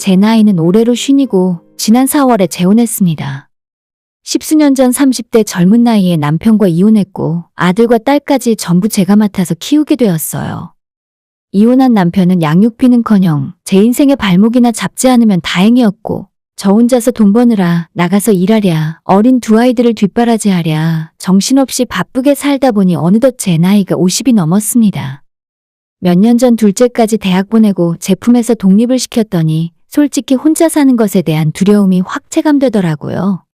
제 나이는 올해로 쉰이고 지난 4월에 재혼했습니다. 십수년 전 30대 젊은 나이에 남편과 이혼했고 아들과 딸까지 전부 제가 맡아서 키우게 되었어요. 이혼한 남편은 양육비는커녕 제 인생의 발목이나 잡지 않으면 다행이었고 저 혼자서 돈 버느라 나가서 일하랴 어린 두 아이들을 뒷바라지하랴 정신없이 바쁘게 살다 보니 어느덧 제 나이가 50이 넘었습니다. 몇 년 전 둘째까지 대학 보내고 제품에서 독립을 시켰더니 솔직히 혼자 사는 것에 대한 두려움이 확 체감되더라고요.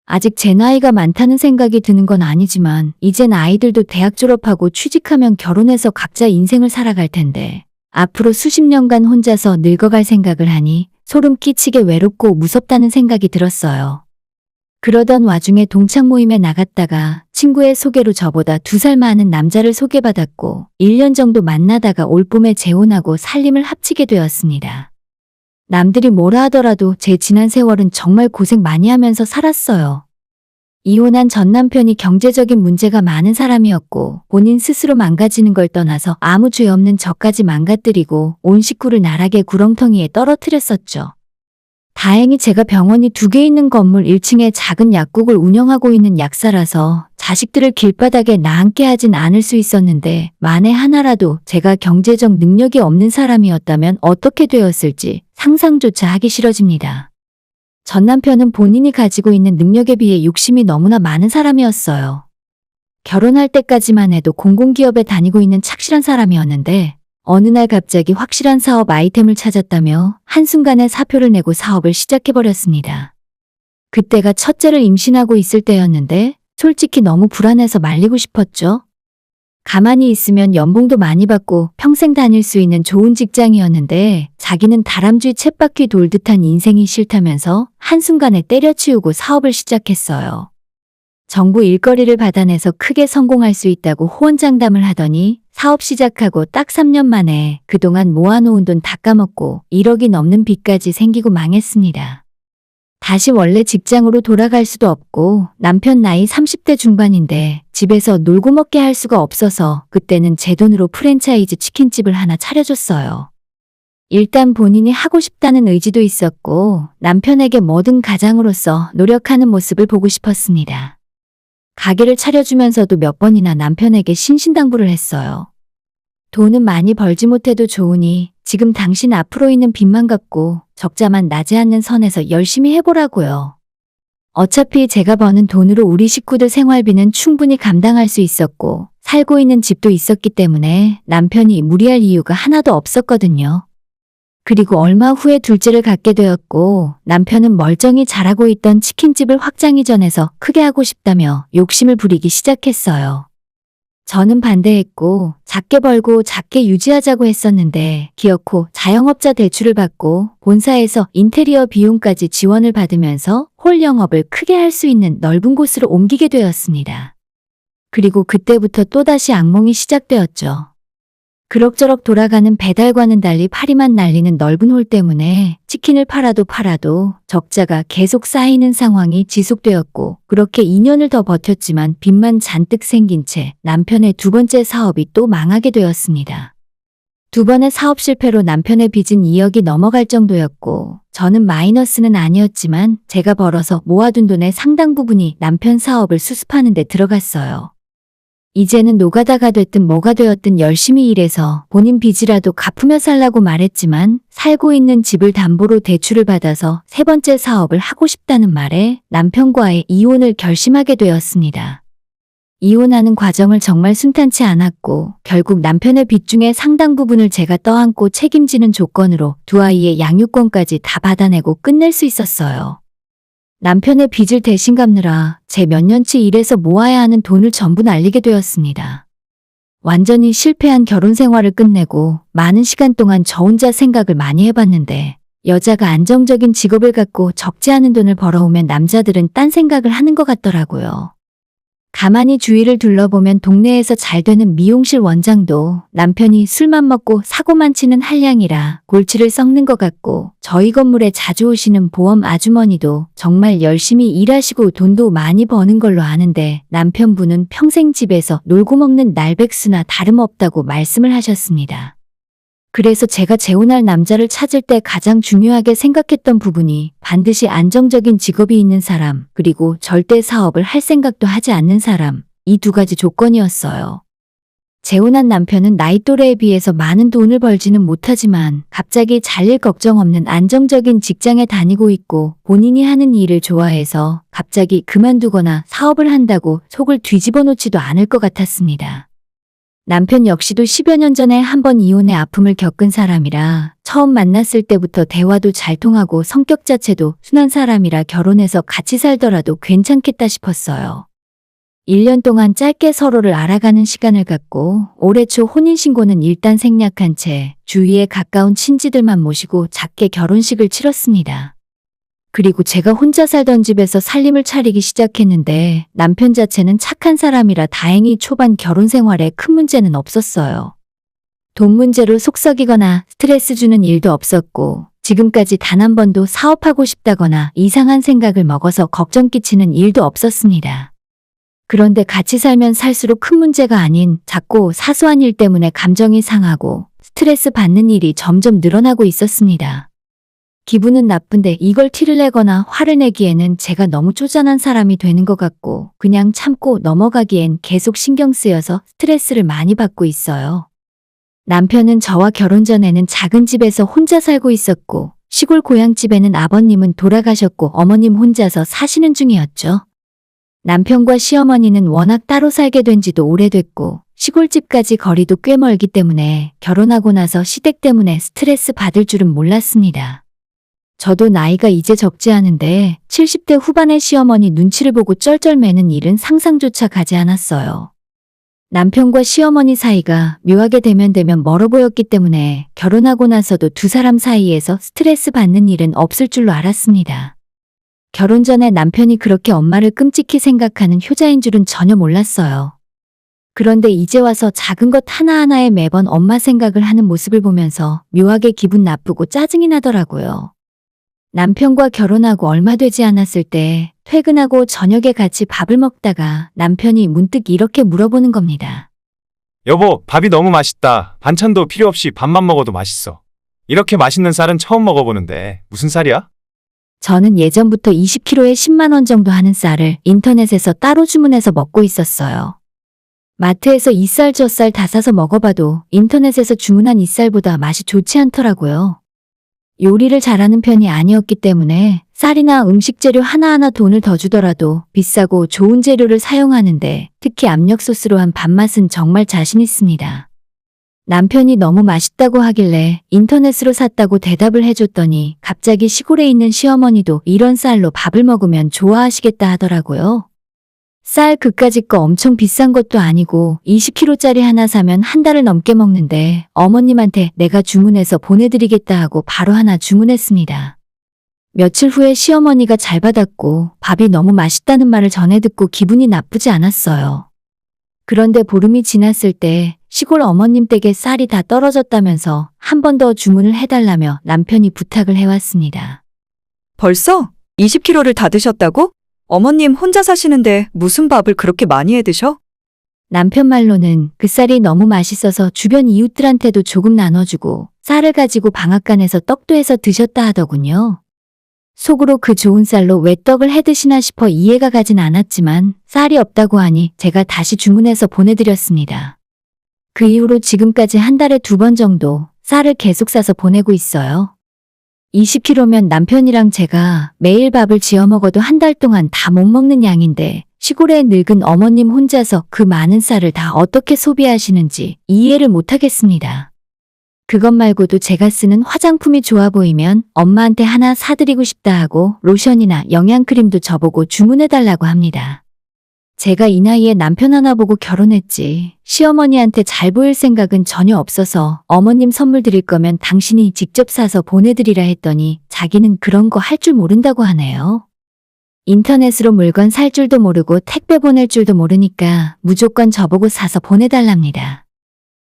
아직 제 나이가 많다는 생각이 드는 건 아니지만 이젠 아이들도 대학 졸업하고 취직하면 결혼해서 각자 인생을 살아갈 텐데 앞으로 수십 년간 혼자서 늙어갈 생각을 하니 소름 끼치게 외롭고 무섭다는 생각이 들었어요. 그러던 와중에 동창 모임에 나갔다가 친구의 소개로 저보다 2살 많은 남자를 소개받았고 1년 정도 만나다가 올봄에 재혼하고 살림을 합치게 되었습니다. 남들이 뭐라 하더라도 제 지난 세월은 정말 고생 많이 하면서 살았어요. 이혼한 전 남편이 경제적인 문제가 많은 사람이었고 본인 스스로 망가지는 걸 떠나서 아무 죄 없는 저까지 망가뜨리고 온 식구를 나락의 구렁텅이에 떨어뜨렸었죠. 다행히 제가 병원이 2개 있는 건물 1층에 작은 약국을 운영하고 있는 약사라서 자식들을 길바닥에 나앉게 하진 않을 수 있었는데 만에 하나라도 제가 경제적 능력이 없는 사람이었다면 어떻게 되었을지 상상조차 하기 싫어집니다. 전 남편은 본인이 가지고 있는 능력에 비해 욕심이 너무나 많은 사람이었어요. 결혼할 때까지만 해도 공공기업에 다니고 있는 착실한 사람이었는데 어느 날 갑자기 확실한 사업 아이템을 찾았다며 한순간에 사표를 내고 사업을 시작해버렸습니다. 그때가 첫째를 임신하고 있을 때였는데 솔직히 너무 불안해서 말리고 싶었죠. 가만히 있으면 연봉도 많이 받고 평생 다닐 수 있는 좋은 직장이었는데 자기는 다람쥐 쳇바퀴 돌듯한 인생이 싫다면서 한순간에 때려치우고 사업을 시작했어요. 정부 일거리를 받아내서 크게 성공할 수 있다고 호언장담을 하더니 사업 시작하고 딱 3년 만에 그동안 모아놓은 돈 다 까먹고 1억이 넘는 빚까지 생기고 망했습니다. 다시 원래 직장으로 돌아갈 수도 없고 남편 나이 30대 중반인데 집에서 놀고 먹게 할 수가 없어서 그때는 제 돈으로 프랜차이즈 치킨집을 하나 차려줬어요. 일단 본인이 하고 싶다는 의지도 있었고 남편에게 뭐든 가장으로서 노력하는 모습을 보고 싶었습니다. 가게를 차려주면서도 몇 번이나 남편에게 신신당부를 했어요. 돈은 많이 벌지 못해도 좋으니 지금 당신 앞으로 있는 빚만 갚고 적자만 나지 않는 선에서 열심히 해보라고요. 어차피 제가 버는 돈으로 우리 식구들 생활비는 충분히 감당할 수 있었고 살고 있는 집도 있었기 때문에 남편이 무리할 이유가 하나도 없었거든요. 그리고 얼마 후에 둘째를 갖게 되었고 남편은 멀쩡히 잘하고 있던 치킨집을 확장 이전해서 크게 하고 싶다며 욕심을 부리기 시작했어요. 저는 반대했고 작게 벌고 작게 유지하자고 했었는데 기어코 자영업자 대출을 받고 본사에서 인테리어 비용까지 지원을 받으면서 홀 영업을 크게 할 수 있는 넓은 곳으로 옮기게 되었습니다. 그리고 그때부터 또다시 악몽이 시작되었죠. 그럭저럭 돌아가는 배달과는 달리 파리만 날리는 넓은 홀 때문에 치킨을 팔아도 적자가 계속 쌓이는 상황이 지속되었고 그렇게 2년을 더 버텼지만 빚만 잔뜩 생긴 채 남편의 2번째 사업이 또 망하게 되었습니다. 2번의 사업 실패로 남편의 빚은 2억이 넘어갈 정도였고 저는 마이너스는 아니었지만 제가 벌어서 모아둔 돈의 상당 부분이 남편 사업을 수습하는 데 들어갔어요. 이제는 노가다가 됐든 뭐가 되었든 열심히 일해서 본인 빚이라도 갚으며 살라고 말했지만 살고 있는 집을 담보로 대출을 받아서 3번째 사업을 하고 싶다는 말에 남편과의 이혼을 결심하게 되었습니다. 이혼하는 과정을 정말 순탄치 않았고 결국 남편의 빚 중에 상당 부분을 제가 떠안고 책임지는 조건으로 2아이의 양육권까지 다 받아내고 끝낼 수 있었어요. 남편의 빚을 대신 갚느라 제 몇 년치 일해서 모아야 하는 돈을 전부 날리게 되었습니다. 완전히 실패한 결혼 생활을 끝내고 많은 시간 동안 저 혼자 생각을 많이 해봤는데 여자가 안정적인 직업을 갖고 적지 않은 돈을 벌어오면 남자들은 딴 생각을 하는 것 같더라고요. 가만히 주위를 둘러보면 동네에서 잘 되는 미용실 원장도 남편이 술만 먹고 사고만 치는 한량이라 골치를 썩는 것 같고 저희 건물에 자주 오시는 보험 아주머니도 정말 열심히 일하시고 돈도 많이 버는 걸로 아는데 남편분은 평생 집에서 놀고 먹는 날백수나 다름없다고 말씀을 하셨습니다. 그래서 제가 재혼할 남자를 찾을 때 가장 중요하게 생각했던 부분이 반드시 안정적인 직업이 있는 사람, 그리고 절대 사업을 할 생각도 하지 않는 사람, 이 두 가지 조건이었어요. 재혼한 남편은 나이 또래에 비해서 많은 돈을 벌지는 못하지만 갑자기 잘릴 걱정 없는 안정적인 직장에 다니고 있고 본인이 하는 일을 좋아해서 갑자기 그만두거나 사업을 한다고 속을 뒤집어 놓지도 않을 것 같았습니다. 남편 역시도 10여 년 전에 한 번 이혼의 아픔을 겪은 사람이라 처음 만났을 때부터 대화도 잘 통하고 성격 자체도 순한 사람이라 결혼해서 같이 살더라도 괜찮겠다 싶었어요. 1년 동안 짧게 서로를 알아가는 시간을 갖고 올해 초 혼인신고는 일단 생략한 채 주위에 가까운 친지들만 모시고 작게 결혼식을 치렀습니다. 그리고 제가 혼자 살던 집에서 살림을 차리기 시작했는데 남편 자체는 착한 사람이라 다행히 초반 결혼 생활에 큰 문제는 없었어요. 돈 문제로 속썩이거나 스트레스 주는 일도 없었고 지금까지 단 한 번도 사업하고 싶다거나 이상한 생각을 먹어서 걱정 끼치는 일도 없었습니다. 그런데 같이 살면 살수록 큰 문제가 아닌 작고 사소한 일 때문에 감정이 상하고 스트레스 받는 일이 점점 늘어나고 있었습니다. 기분은 나쁜데 이걸 티를 내거나 화를 내기에는 제가 너무 쪼잔한 사람이 되는 것 같고 그냥 참고 넘어가기엔 계속 신경 쓰여서 스트레스를 많이 받고 있어요. 남편은 저와 결혼 전에는 작은 집에서 혼자 살고 있었고 시골 고향집에는 아버님은 돌아가셨고 어머님 혼자서 사시는 중이었죠. 남편과 시어머니는 워낙 따로 살게 된 지도 오래됐고 시골집까지 거리도 꽤 멀기 때문에 결혼하고 나서 시댁 때문에 스트레스 받을 줄은 몰랐습니다. 저도 나이가 이제 적지 않은데 70대 후반의 시어머니 눈치를 보고 쩔쩔매는 일은 상상조차 가지 않았어요. 남편과 시어머니 사이가 묘하게 대면 멀어 보였기 때문에 결혼하고 나서도 두 사람 사이에서 스트레스 받는 일은 없을 줄로 알았습니다. 결혼 전에 남편이 그렇게 엄마를 끔찍히 생각하는 효자인 줄은 전혀 몰랐어요. 그런데 이제 와서 작은 것 하나하나에 매번 엄마 생각을 하는 모습을 보면서 묘하게 기분 나쁘고 짜증이 나더라고요. 남편과 결혼하고 얼마 되지 않았을 때 퇴근하고 저녁에 같이 밥을 먹다가 남편이 문득 이렇게 물어보는 겁니다. 여보, 밥이 너무 맛있다. 반찬도 필요 없이 밥만 먹어도 맛있어. 이렇게 맛있는 쌀은 처음 먹어보는데 무슨 쌀이야? 저는 예전부터 20kg에 10만 원 정도 하는 쌀을 인터넷에서 따로 주문해서 먹고 있었어요. 마트에서 이 쌀 저 쌀 다 사서 먹어봐도 인터넷에서 주문한 이 쌀보다 맛이 좋지 않더라고요. 요리를 잘하는 편이 아니었기 때문에 쌀이나 음식 재료 하나하나 돈을 더 주더라도 비싸고 좋은 재료를 사용하는데 특히 압력솥으로 한 밥맛은 정말 자신 있습니다. 남편이 너무 맛있다고 하길래 인터넷으로 샀다고 대답을 해줬더니 갑자기 시골에 있는 시어머니도 이런 쌀로 밥을 먹으면 좋아하시겠다 하더라고요. 쌀 그까짓 거 엄청 비싼 것도 아니고 20kg짜리 하나 사면 한 달을 넘게 먹는데 어머님한테 내가 주문해서 보내드리겠다 하고 바로 하나 주문했습니다. 며칠 후에 시어머니가 잘 받았고 밥이 너무 맛있다는 말을 전해 듣고 기분이 나쁘지 않았어요. 그런데 보름이 지났을 때 시골 어머님 댁에 쌀이 다 떨어졌다면서 한 번 더 주문을 해달라며 남편이 부탁을 해왔습니다. 벌써 20kg를 다 드셨다고? 어머님 혼자 사시는데 무슨 밥을 그렇게 많이 해 드셔? 남편 말로는 그 쌀이 너무 맛있어서 주변 이웃들한테도 조금 나눠주고 쌀을 가지고 방앗간에서 떡도 해서 드셨다 하더군요. 속으로 그 좋은 쌀로 왜 떡을 해 드시나 싶어 이해가 가진 않았지만 쌀이 없다고 하니 제가 다시 주문해서 보내드렸습니다. 그 이후로 지금까지 한 달에 2번 정도 쌀을 계속 사서 보내고 있어요. 20kg면 남편이랑 제가 매일 밥을 지어 먹어도 한 달 동안 다 못 먹는 양인데 시골에 늙은 어머님 혼자서 그 많은 쌀을 다 어떻게 소비하시는지 이해를 못하겠습니다. 그것 말고도 제가 쓰는 화장품이 좋아 보이면 엄마한테 하나 사드리고 싶다 하고 로션이나 영양크림도 저보고 주문해달라고 합니다. 제가 이 나이에 남편 하나 보고 결혼했지 시어머니한테 잘 보일 생각은 전혀 없어서 어머님 선물 드릴 거면 당신이 직접 사서 보내드리라 했더니 자기는 그런 거 할 줄 모른다고 하네요. 인터넷으로 물건 살 줄도 모르고 택배 보낼 줄도 모르니까 무조건 저보고 사서 보내달랍니다.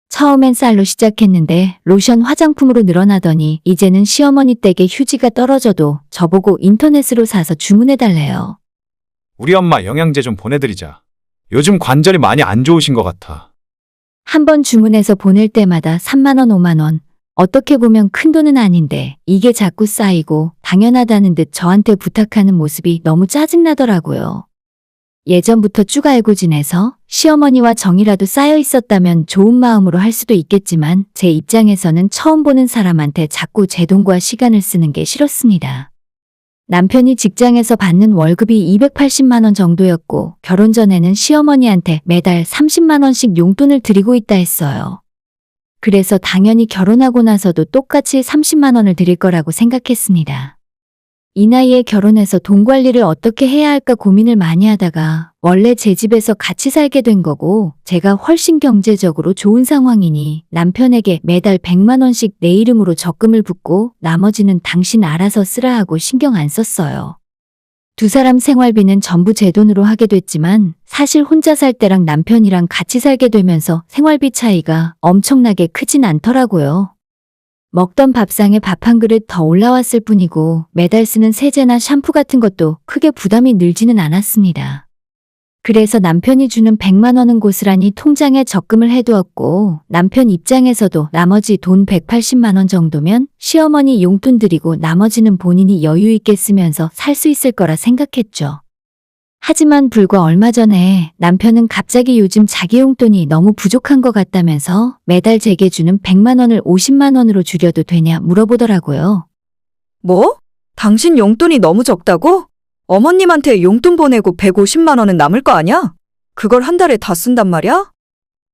처음엔 쌀로 시작했는데 로션 화장품으로 늘어나더니 이제는 시어머니 댁에 휴지가 떨어져도 저보고 인터넷으로 사서 주문해달래요. 우리 엄마 영양제 좀 보내드리자. 요즘 관절이 많이 안 좋으신 것 같아. 한 번 주문해서 보낼 때마다 3만 원, 5만 원, 어떻게 보면 큰돈은 아닌데 이게 자꾸 쌓이고 당연하다는 듯 저한테 부탁하는 모습이 너무 짜증나더라고요. 예전부터 쭉 알고 지내서 시어머니와 정이라도 쌓여 있었다면 좋은 마음으로 할 수도 있겠지만 제 입장에서는 처음 보는 사람한테 자꾸 제 돈과 시간을 쓰는 게 싫었습니다. 남편이 직장에서 받는 월급이 280만 원 정도였고 결혼 전에는 시어머니한테 매달 30만 원씩 용돈을 드리고 있다 했어요. 그래서 당연히 결혼하고 나서도 똑같이 30만 원을 드릴 거라고 생각했습니다. 이 나이에 결혼해서 돈 관리를 어떻게 해야 할까 고민을 많이 하다가 원래 제 집에서 같이 살게 된 거고 제가 훨씬 경제적으로 좋은 상황이니 남편에게 매달 100만 원씩 내 이름으로 적금을 붓고 나머지는 당신 알아서 쓰라 하고 신경 안 썼어요. 두 사람 생활비는 전부 제 돈으로 하게 됐지만 사실 혼자 살 때랑 남편이랑 같이 살게 되면서 생활비 차이가 엄청나게 크진 않더라고요. 먹던 밥상에 밥 한 그릇 더 올라왔을 뿐이고 매달 쓰는 세제나 샴푸 같은 것도 크게 부담이 늘지는 않았습니다. 그래서 남편이 주는 100만 원은 고스란히 통장에 적금을 해두었고 남편 입장에서도 나머지 돈 180만 원 정도면 시어머니 용돈 드리고 나머지는 본인이 여유 있게 쓰면서 살 수 있을 거라 생각했죠. 하지만 불과 얼마 전에 남편은 갑자기 요즘 자기 용돈이 너무 부족한 것 같다면서 매달 제게 주는 100만 원을 50만 원으로 줄여도 되냐 물어보더라고요. 뭐? 당신 용돈이 너무 적다고? 어머님한테 용돈 보내고 150만 원은 남을 거 아냐? 그걸 한 달에 다 쓴단 말이야?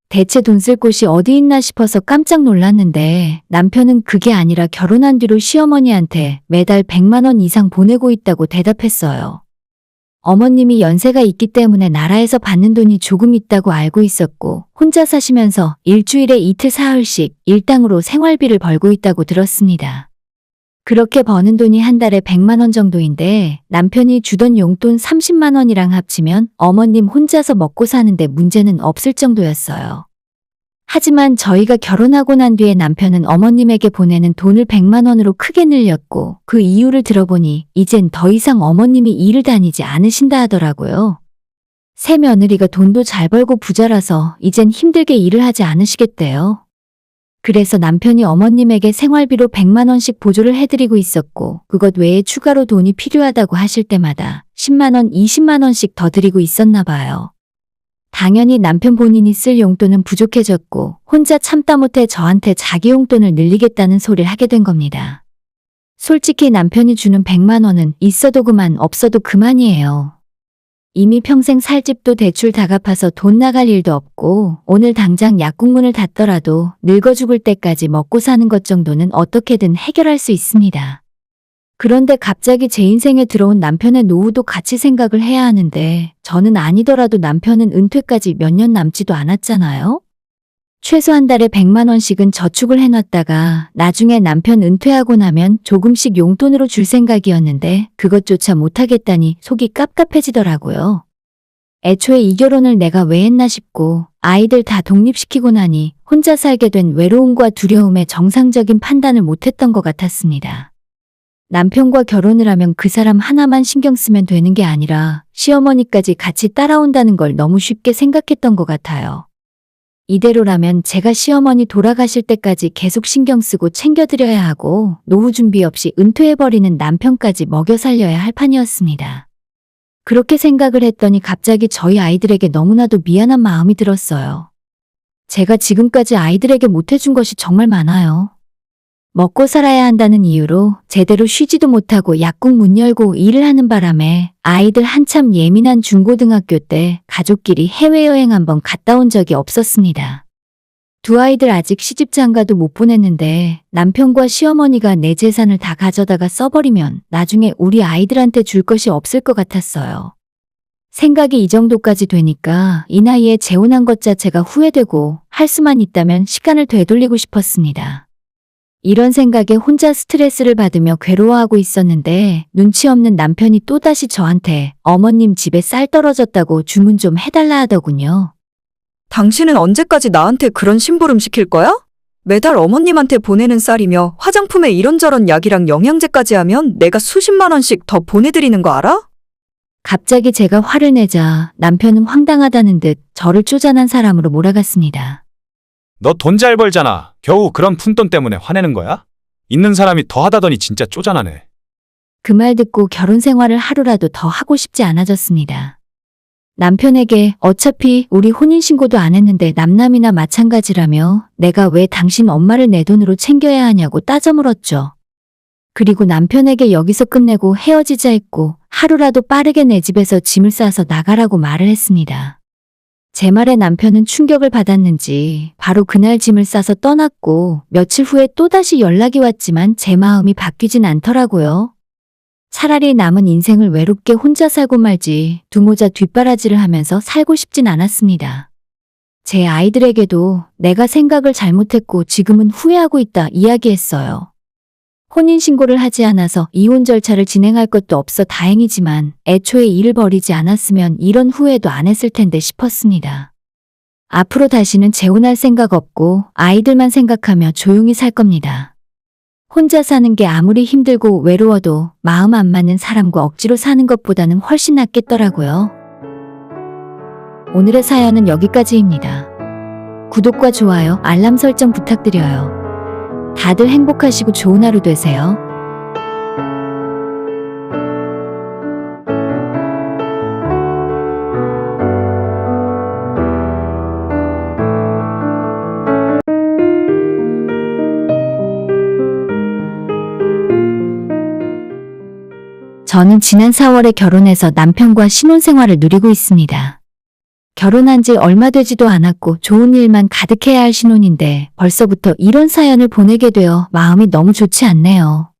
대체 돈 쓸 곳이 어디 있나 싶어서 깜짝 놀랐는데 남편은 그게 아니라 결혼한 뒤로 시어머니한테 매달 100만 원 이상 보내고 있다고 대답했어요. 어머님이 연세가 있기 때문에 나라에서 받는 돈이 조금 있다고 알고 있었고 혼자 사시면서 일주일에 이틀 사흘씩 일당으로 생활비를 벌고 있다고 들었습니다. 그렇게 버는 돈이 한 달에 100만 원 정도인데 남편이 주던 용돈 30만 원이랑 합치면 어머님 혼자서 먹고 사는데 문제는 없을 정도였어요. 하지만 저희가 결혼하고 난 뒤에 남편은 어머님에게 보내는 돈을 100만 원으로 크게 늘렸고 그 이유를 들어보니 이젠 더 이상 어머님이 일을 다니지 않으신다 하더라고요. 새 며느리가 돈도 잘 벌고 부자라서 이젠 힘들게 일을 하지 않으시겠대요. 그래서 남편이 어머님에게 생활비로 100만 원씩 보조를 해드리고 있었고 그것 외에 추가로 돈이 필요하다고 하실 때마다 10만 원, 20만 원씩 더 드리고 있었나 봐요. 당연히 남편 본인이 쓸 용돈은 부족해졌고 혼자 참다 못해 저한테 자기 용돈을 늘리겠다는 소리를 하게 된 겁니다. 솔직히 남편이 주는 100만 원은 있어도 그만 없어도 그만이에요. 이미 평생 살 집도 대출 다 갚아서 돈 나갈 일도 없고 오늘 당장 약국문을 닫더라도 늙어 죽을 때까지 먹고 사는 것 정도는 어떻게든 해결할 수 있습니다. 그런데 갑자기 제 인생에 들어온 남편의 노후도 같이 생각을 해야 하는데 저는 아니더라도 남편은 은퇴까지 몇 년 남지도 않았잖아요. 최소 한 달에 100만 원씩은 저축을 해놨다가 나중에 남편 은퇴하고 나면 조금씩 용돈으로 줄 생각이었는데 그것조차 못하겠다니 속이 깝깝해지더라고요. 애초에 이 결혼을 내가 왜 했나 싶고 아이들 다 독립시키고 나니 혼자 살게 된 외로움과 두려움에 정상적인 판단을 못했던 것 같았습니다. 남편과 결혼을 하면 그 사람 하나만 신경 쓰면 되는 게 아니라 시어머니까지 같이 따라온다는 걸 너무 쉽게 생각했던 것 같아요. 이대로라면 제가 시어머니 돌아가실 때까지 계속 신경 쓰고 챙겨드려야 하고 노후 준비 없이 은퇴해버리는 남편까지 먹여 살려야 할 판이었습니다. 그렇게 생각을 했더니 갑자기 저희 아이들에게 너무나도 미안한 마음이 들었어요. 제가 지금까지 아이들에게 못해준 것이 정말 많아요. 먹고 살아야 한다는 이유로 제대로 쉬지도 못하고 약국 문 열고 일을 하는 바람에 아이들 한참 예민한 중고등학교 때 가족끼리 해외여행 한번 갔다 온 적이 없었습니다. 두 아이들 아직 시집장가도 못 보냈는데 남편과 시어머니가 내 재산을 다 가져다가 써버리면 나중에 우리 아이들한테 줄 것이 없을 것 같았어요. 생각이 이 정도까지 되니까 이 나이에 재혼한 것 자체가 후회되고 할 수만 있다면 시간을 되돌리고 싶었습니다. 이런 생각에 혼자 스트레스를 받으며 괴로워하고 있었는데 눈치 없는 남편이 또다시 저한테 어머님 집에 쌀 떨어졌다고 주문 좀 해달라 하더군요. 당신은 언제까지 나한테 그런 심부름 시킬 거야? 매달 어머님한테 보내는 쌀이며 화장품에 이런저런 약이랑 영양제까지 하면 내가 수십만 원씩 더 보내드리는 거 알아? 갑자기 제가 화를 내자 남편은 황당하다는 듯 저를 쪼잔한 사람으로 몰아갔습니다. 너 돈 잘 벌잖아. 겨우 그런 푼돈 때문에 화내는 거야? 있는 사람이 더 하다더니 진짜 쪼잔하네. 그 말 듣고 결혼 생활을 하루라도 더 하고 싶지 않아졌습니다. 남편에게 어차피 우리 혼인신고도 안 했는데 남남이나 마찬가지라며 내가 왜 당신 엄마를 내 돈으로 챙겨야 하냐고 따져 물었죠. 그리고 남편에게 여기서 끝내고 헤어지자 했고 하루라도 빠르게 내 집에서 짐을 싸서 나가라고 말을 했습니다. 제 말에 남편은 충격을 받았는지 바로 그날 짐을 싸서 떠났고 며칠 후에 또다시 연락이 왔지만 제 마음이 바뀌진 않더라고요. 차라리 남은 인생을 외롭게 혼자 살고 말지 두모자 뒷바라지를 하면서 살고 싶진 않았습니다. 제 아이들에게도 내가 생각을 잘못했고 지금은 후회하고 있다 이야기했어요. 혼인신고를 하지 않아서 이혼 절차를 진행할 것도 없어 다행이지만 애초에 일을 벌이지 않았으면 이런 후회도 안 했을 텐데 싶었습니다. 앞으로 다시는 재혼할 생각 없고 아이들만 생각하며 조용히 살 겁니다. 혼자 사는 게 아무리 힘들고 외로워도 마음 안 맞는 사람과 억지로 사는 것보다는 훨씬 낫겠더라고요. 오늘의 사연은 여기까지입니다. 구독과 좋아요, 알람 설정 부탁드려요. 다들 행복하시고 좋은 하루 되세요. 저는 지난 4월에 결혼해서 남편과 신혼생활을 누리고 있습니다. 결혼한 지 얼마 되지도 않았고 좋은 일만 가득해야 할 신혼인데 벌써부터 이런 사연을 보내게 되어 마음이 너무 좋지 않네요.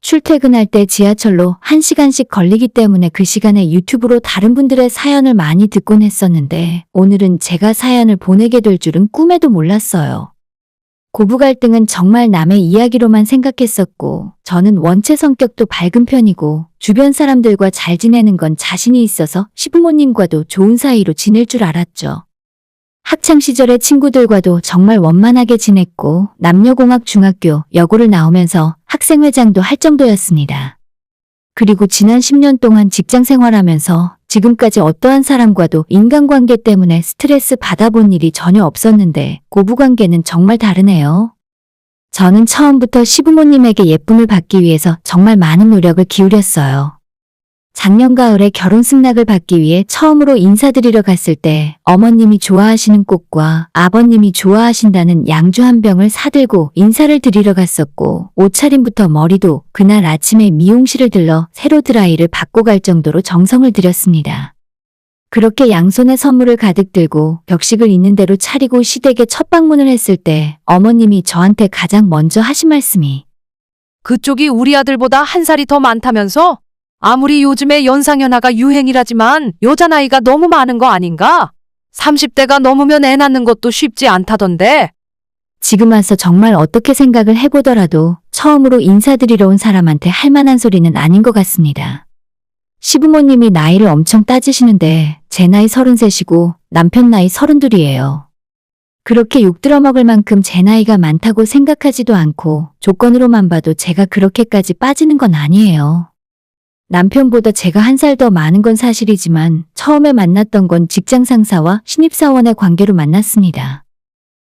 출퇴근할 때 지하철로 1시간씩 걸리기 때문에 그 시간에 유튜브로 다른 분들의 사연을 많이 듣곤 했었는데 오늘은 제가 사연을 보내게 될 줄은 꿈에도 몰랐어요. 고부 갈등은 정말 남의 이야기로만 생각했었고 저는 원체 성격도 밝은 편이고 주변 사람들과 잘 지내는 건 자신이 있어서 시부모님과도 좋은 사이로 지낼 줄 알았죠. 학창시절의 친구들과도 정말 원만하게 지냈고 남녀공학 중학교 여고를 나오면서 학생회장도 할 정도였습니다. 그리고 지난 10년 동안 직장 생활하면서 지금까지 어떠한 사람과도 인간관계 때문에 스트레스 받아본 일이 전혀 없었는데 고부관계는 정말 다르네요. 저는 처음부터 시부모님에게 예쁨을 받기 위해서 정말 많은 노력을 기울였어요. 작년 가을에 결혼 승낙을 받기 위해 처음으로 인사드리러 갔을 때 어머님이 좋아하시는 꽃과 아버님이 좋아하신다는 양주 한 병을 사들고 인사를 드리러 갔었고 옷차림부터 머리도 그날 아침에 미용실을 들러 새로 드라이를 받고 갈 정도로 정성을 들였습니다. 그렇게 양손에 선물을 가득 들고 격식을 있는 대로 차리고 시댁에 첫 방문을 했을 때 어머님이 저한테 가장 먼저 하신 말씀이 그쪽이 우리 아들보다 한 살이 더 많다면서? 아무리 요즘에 연상연하가 유행이라지만 여자 나이가 너무 많은 거 아닌가? 30대가 넘으면 애 낳는 것도 쉽지 않다던데. 지금 와서 정말 어떻게 생각을 해보더라도 처음으로 인사드리러 온 사람한테 할 만한 소리는 아닌 것 같습니다. 시부모님이 나이를 엄청 따지시는데 제 나이 33이고 남편 나이 32이에요. 그렇게 욕 들어먹을 만큼 제 나이가 많다고 생각하지도 않고 조건으로만 봐도 제가 그렇게까지 빠지는 건 아니에요. 남편보다 제가 한 살 더 많은 건 사실이지만 처음에 만났던 건 직장 상사와 신입사원의 관계로 만났습니다.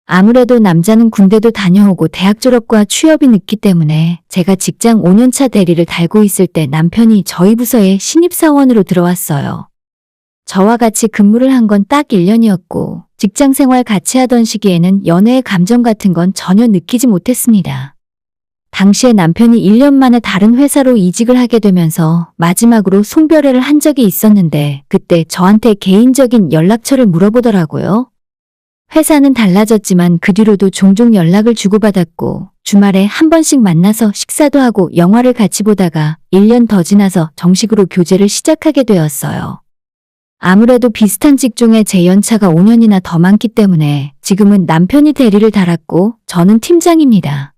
아무래도 남자는 군대도 다녀오고 대학 졸업과 취업이 늦기 때문에 제가 직장 5년차 대리를 달고 있을 때 남편이 저희 부서에 신입사원으로 들어왔어요. 저와 같이 근무를 한 건 딱 1년이었고 직장 생활 같이 하던 시기에는 연애의 감정 같은 건 전혀 느끼지 못했습니다. 당시에 남편이 1년 만에 다른 회사로 이직을 하게 되면서 마지막으로 송별회를 한 적이 있었는데 그때 저한테 개인적인 연락처를 물어보더라고요. 회사는 달라졌지만 그 뒤로도 종종 연락을 주고받았고 주말에 한 번씩 만나서 식사도 하고 영화를 같이 보다가 1년 더 지나서 정식으로 교제를 시작하게 되었어요. 아무래도 비슷한 직종에 제 연차가 5년이나 더 많기 때문에 지금은 남편이 대리를 달았고 저는 팀장입니다.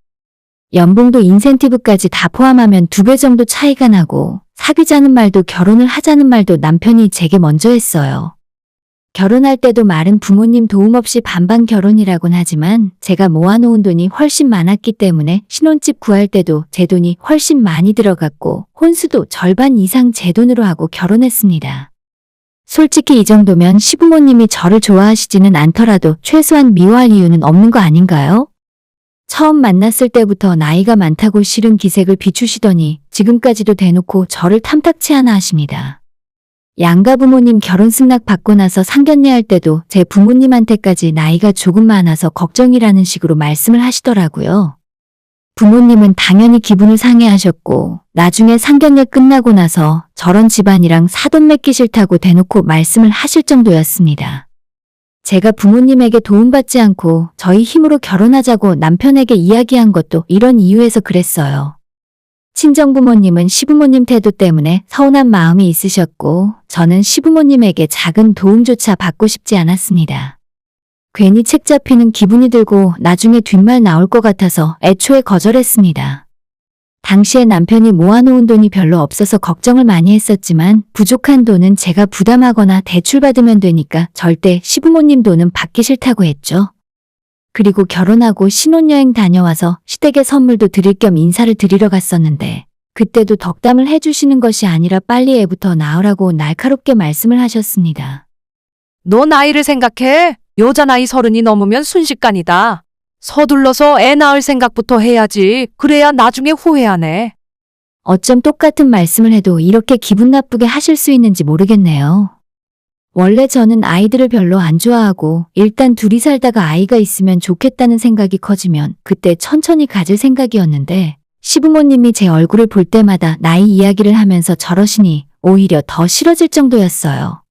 연봉도 인센티브까지 다 포함하면 2배 정도 차이가 나고 사귀자는 말도 결혼을 하자는 말도 남편이 제게 먼저 했어요. 결혼할 때도 말은 부모님 도움 없이 반반 결혼이라곤 하지만 제가 모아놓은 돈이 훨씬 많았기 때문에 신혼집 구할 때도 제 돈이 훨씬 많이 들어갔고 혼수도 절반 이상 제 돈으로 하고 결혼했습니다. 솔직히 이 정도면 시부모님이 저를 좋아하시지는 않더라도 최소한 미워할 이유는 없는 거 아닌가요? 처음 만났을 때부터 나이가 많다고 싫은 기색을 비추시더니 지금까지도 대놓고 저를 탐탁치 않아 하십니다. 양가 부모님 결혼 승낙 받고 나서 상견례 할 때도 제 부모님한테까지 나이가 조금 많아서 걱정이라는 식으로 말씀을 하시더라고요. 부모님은 당연히 기분을 상해하셨고 나중에 상견례 끝나고 나서 저런 집안이랑 사돈 맺기 싫다고 대놓고 말씀을 하실 정도였습니다. 제가 부모님에게 도움받지 않고 저희 힘으로 결혼하자고 남편에게 이야기한 것도 이런 이유에서 그랬어요. 친정부모님은 시부모님 태도 때문에 서운한 마음이 있으셨고 저는 시부모님에게 작은 도움조차 받고 싶지 않았습니다. 괜히 책 잡히는 기분이 들고 나중에 뒷말 나올 것 같아서 애초에 거절했습니다. 당시에 남편이 모아놓은 돈이 별로 없어서 걱정을 많이 했었지만 부족한 돈은 제가 부담하거나 대출받으면 되니까 절대 시부모님 돈은 받기 싫다고 했죠. 그리고 결혼하고 신혼여행 다녀와서 시댁에 선물도 드릴 겸 인사를 드리러 갔었는데 그때도 덕담을 해주시는 것이 아니라 빨리 애부터 낳으라고 날카롭게 말씀을 하셨습니다. 너 나이를 생각해. 여자 나이 30이 넘으면 순식간이다. 서둘러서 애 낳을 생각부터 해야지. 그래야 나중에 후회하네. 어쩜 똑같은 말씀을 해도 이렇게 기분 나쁘게 하실 수 있는지 모르겠네요. 원래 저는 아이들을 별로 안 좋아하고 일단 둘이 살다가 아이가 있으면 좋겠다는 생각이 커지면 그때 천천히 가질 생각이었는데 시부모님이 제 얼굴을 볼 때마다 나이 이야기를 하면서 저러시니 오히려 더 싫어질 정도였어요.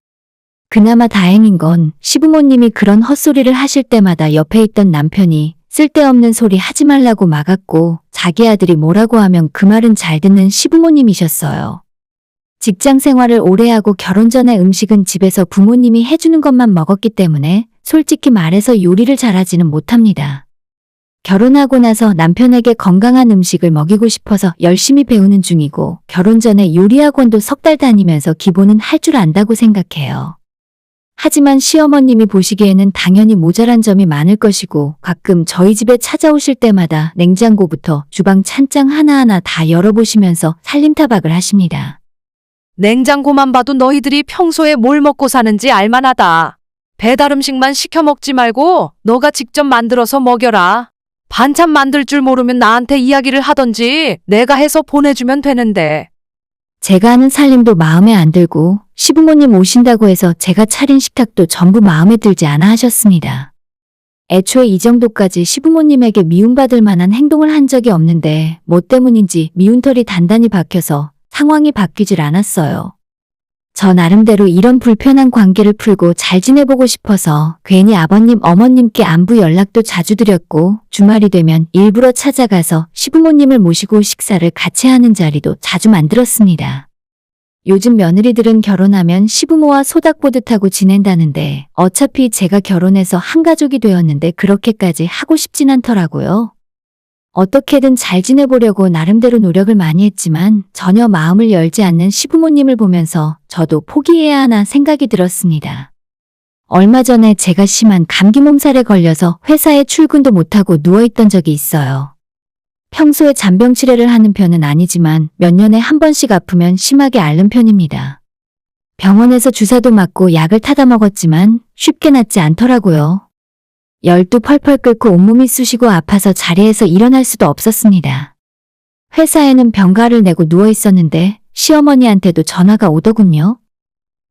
그나마 다행인 건 시부모님이 그런 헛소리를 하실 때마다 옆에 있던 남편이 쓸데없는 소리 하지 말라고 막았고 자기 아들이 뭐라고 하면 그 말은 잘 듣는 시부모님이셨어요. 직장 생활을 오래 하고 결혼 전에 음식은 집에서 부모님이 해주는 것만 먹었기 때문에 솔직히 말해서 요리를 잘하지는 못합니다. 결혼하고 나서 남편에게 건강한 음식을 먹이고 싶어서 열심히 배우는 중이고 결혼 전에 요리학원도 3달 다니면서 기본은 할 줄 안다고 생각해요. 하지만 시어머님이 보시기에는 당연히 모자란 점이 많을 것이고 가끔 저희 집에 찾아오실 때마다 냉장고부터 주방 찬장 하나하나 다 열어보시면서 살림타박을 하십니다. 냉장고만 봐도 너희들이 평소에 뭘 먹고 사는지 알만하다. 배달 음식만 시켜 먹지 말고 너가 직접 만들어서 먹여라. 반찬 만들 줄 모르면 나한테 이야기를 하던지 내가 해서 보내주면 되는데. 제가 하는 살림도 마음에 안 들고 시부모님 오신다고 해서 제가 차린 식탁도 전부 마음에 들지 않아 하셨습니다. 애초에 이 정도까지 시부모님에게 미움받을 만한 행동을 한 적이 없는데 뭐 때문인지 미운 털이 단단히 박혀서 상황이 바뀌질 않았어요. 저 나름대로 이런 불편한 관계를 풀고 잘 지내보고 싶어서 괜히 아버님, 어머님께 안부 연락도 자주 드렸고 주말이 되면 일부러 찾아가서 시부모님을 모시고 식사를 같이 하는 자리도 자주 만들었습니다. 요즘 며느리들은 결혼하면 시부모와 소닥보듯 하고 지낸다는데 어차피 제가 결혼해서 한 가족이 되었는데 그렇게까지 하고 싶진 않더라고요. 어떻게든 잘 지내보려고 나름대로 노력을 많이 했지만 전혀 마음을 열지 않는 시부모님을 보면서 저도 포기해야 하나 생각이 들었습니다. 얼마 전에 제가 심한 감기 몸살에 걸려서 회사에 출근도 못하고 누워있던 적이 있어요. 평소에 잔병 치레를 하는 편은 아니지만 몇 년에 한 번씩 아프면 심하게 앓는 편입니다. 병원에서 주사도 맞고 약을 타다 먹었지만 쉽게 낫지 않더라고요. 열도 펄펄 끓고 온몸이 쑤시고 아파서 자리에서 일어날 수도 없었습니다. 회사에는 병가를 내고 누워 있었는데 시어머니한테도 전화가 오더군요.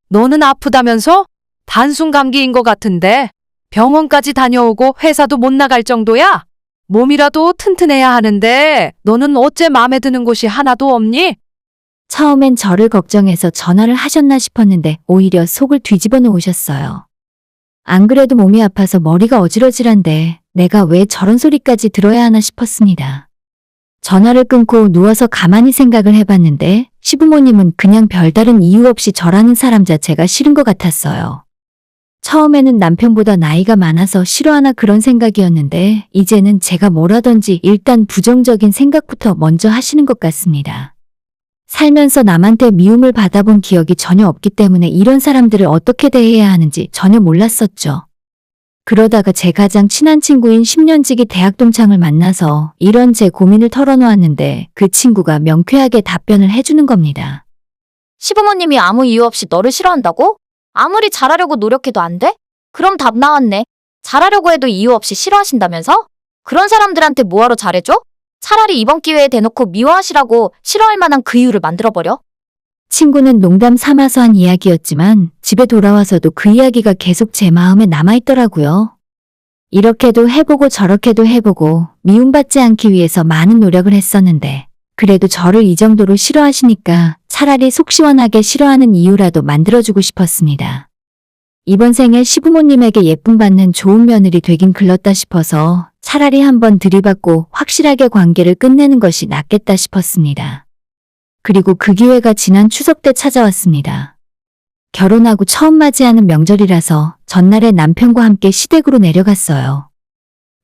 너는 아프다면서? 단순 감기인 것 같은데 병원까지 다녀오고 회사도 못 나갈 정도야? 몸이라도 튼튼해야 하는데 너는 어째 마음에 드는 곳이 하나도 없니? 처음엔 저를 걱정해서 전화를 하셨나 싶었는데 오히려 속을 뒤집어 놓으셨어요. 안 그래도 몸이 아파서 머리가 어지러질한데 내가 왜 저런 소리까지 들어야 하나 싶었습니다. 전화를 끊고 누워서 가만히 생각을 해봤는데 시부모님은 그냥 별다른 이유 없이 저라는 사람 자체가 싫은 것 같았어요. 처음에는 남편보다 나이가 많아서 싫어하나 그런 생각이었는데 이제는 제가 뭘 하든지 일단 부정적인 생각부터 먼저 하시는 것 같습니다. 살면서 남한테 미움을 받아본 기억이 전혀 없기 때문에 이런 사람들을 어떻게 대해야 하는지 전혀 몰랐었죠. 그러다가 제 가장 친한 친구인 10년지기 대학 동창을 만나서 이런 제 고민을 털어놓았는데 그 친구가 명쾌하게 답변을 해주는 겁니다. 시부모님이 아무 이유 없이 너를 싫어한다고? 아무리 잘하려고 노력해도 안 돼? 그럼 답 나왔네. 잘하려고 해도 이유 없이 싫어하신다면서? 그런 사람들한테 뭐하러 잘해줘? 차라리 이번 기회에 대놓고 미워하시라고 싫어할 만한 그 이유를 만들어버려. 친구는 농담 삼아서 한 이야기였지만 집에 돌아와서도 그 이야기가 계속 제 마음에 남아있더라고요. 이렇게도 해보고 저렇게도 해보고 미움받지 않기 위해서 많은 노력을 했었는데 그래도 저를 이 정도로 싫어하시니까 차라리 속 시원하게 싫어하는 이유라도 만들어주고 싶었습니다. 이번 생에 시부모님에게 예쁨 받는 좋은 며느리 되긴 글렀다 싶어서 차라리 한번 들이받고 확실하게 관계를 끝내는 것이 낫겠다 싶었습니다. 그리고 그 기회가 지난 추석 때 찾아왔습니다. 결혼하고 처음 맞이하는 명절이라서 전날에 남편과 함께 시댁으로 내려갔어요.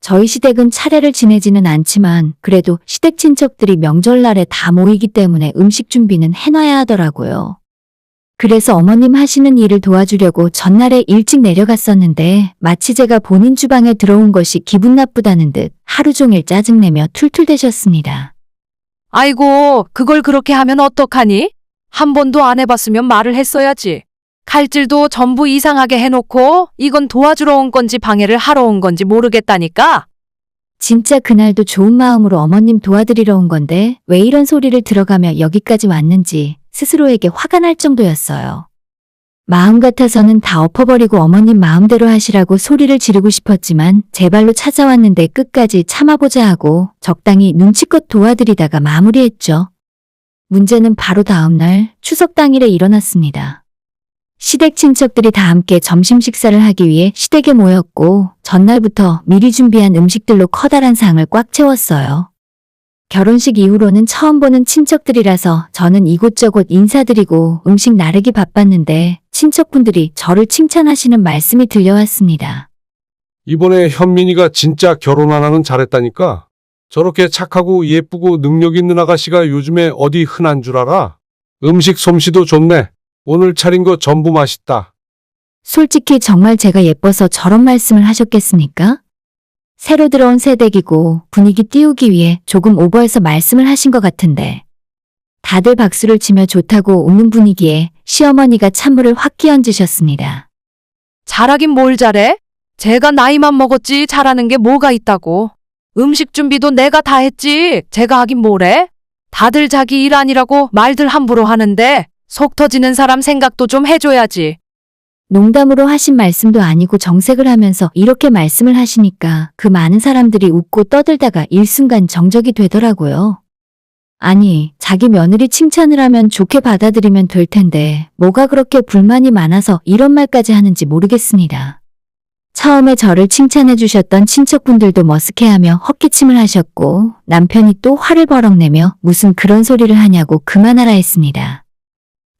저희 시댁은 차례를 지내지는 않지만 그래도 시댁 친척들이 명절날에 다 모이기 때문에 음식 준비는 해놔야 하더라고요. 그래서 어머님 하시는 일을 도와주려고 전날에 일찍 내려갔었는데 마치 제가 본인 주방에 들어온 것이 기분 나쁘다는 듯 하루 종일 짜증내며 툴툴대셨습니다. 아이고, 그걸 그렇게 하면 어떡하니? 한 번도 안 해봤으면 말을 했어야지. 칼질도 전부 이상하게 해놓고 이건 도와주러 온 건지 방해를 하러 온 건지 모르겠다니까? 진짜 그날도 좋은 마음으로 어머님 도와드리러 온 건데 왜 이런 소리를 들어가며 여기까지 왔는지 스스로에게 화가 날 정도였어요. 마음 같아서는 다 엎어버리고 어머님 마음대로 하시라고 소리를 지르고 싶었지만 제 발로 찾아왔는데 끝까지 참아보자 하고 적당히 눈치껏 도와드리다가 마무리했죠. 문제는 바로 다음 날 추석 당일에 일어났습니다. 시댁 친척들이 다 함께 점심 식사를 하기 위해 시댁에 모였고 전날부터 미리 준비한 음식들로 커다란 상을 꽉 채웠어요. 결혼식 이후로는 처음 보는 친척들이라서 저는 이곳저곳 인사드리고 음식 나르기 바빴는데 친척분들이 저를 칭찬하시는 말씀이 들려왔습니다. 이번에 현민이가 진짜 결혼 하나는 잘했다니까. 저렇게 착하고 예쁘고 능력 있는 아가씨가 요즘에 어디 흔한 줄 알아? 음식 솜씨도 좋네. 오늘 차린 거 전부 맛있다. 솔직히 정말 제가 예뻐서 저런 말씀을 하셨겠습니까? 새로 들어온 새댁이고 분위기 띄우기 위해 조금 오버해서 말씀을 하신 것 같은데 다들 박수를 치며 좋다고 웃는 분위기에 시어머니가 찬물을 확 끼얹으셨습니다. 잘하긴 뭘 잘해? 제가 나이만 먹었지 잘하는 게 뭐가 있다고. 음식 준비도 내가 다 했지. 제가 하긴 뭐래? 다들 자기 일 아니라고 말들 함부로 하는데 속 터지는 사람 생각도 좀 해줘야지. 농담으로 하신 말씀도 아니고 정색을 하면서 이렇게 말씀을 하시니까 그 많은 사람들이 웃고 떠들다가 일순간 정적이 되더라고요. 아니, 자기 며느리 칭찬을 하면 좋게 받아들이면 될 텐데 뭐가 그렇게 불만이 많아서 이런 말까지 하는지 모르겠습니다. 처음에 저를 칭찬해 주셨던 친척분들도 머쓱해하며 헛기침을 하셨고 남편이 또 화를 버럭내며 무슨 그런 소리를 하냐고 그만하라 했습니다.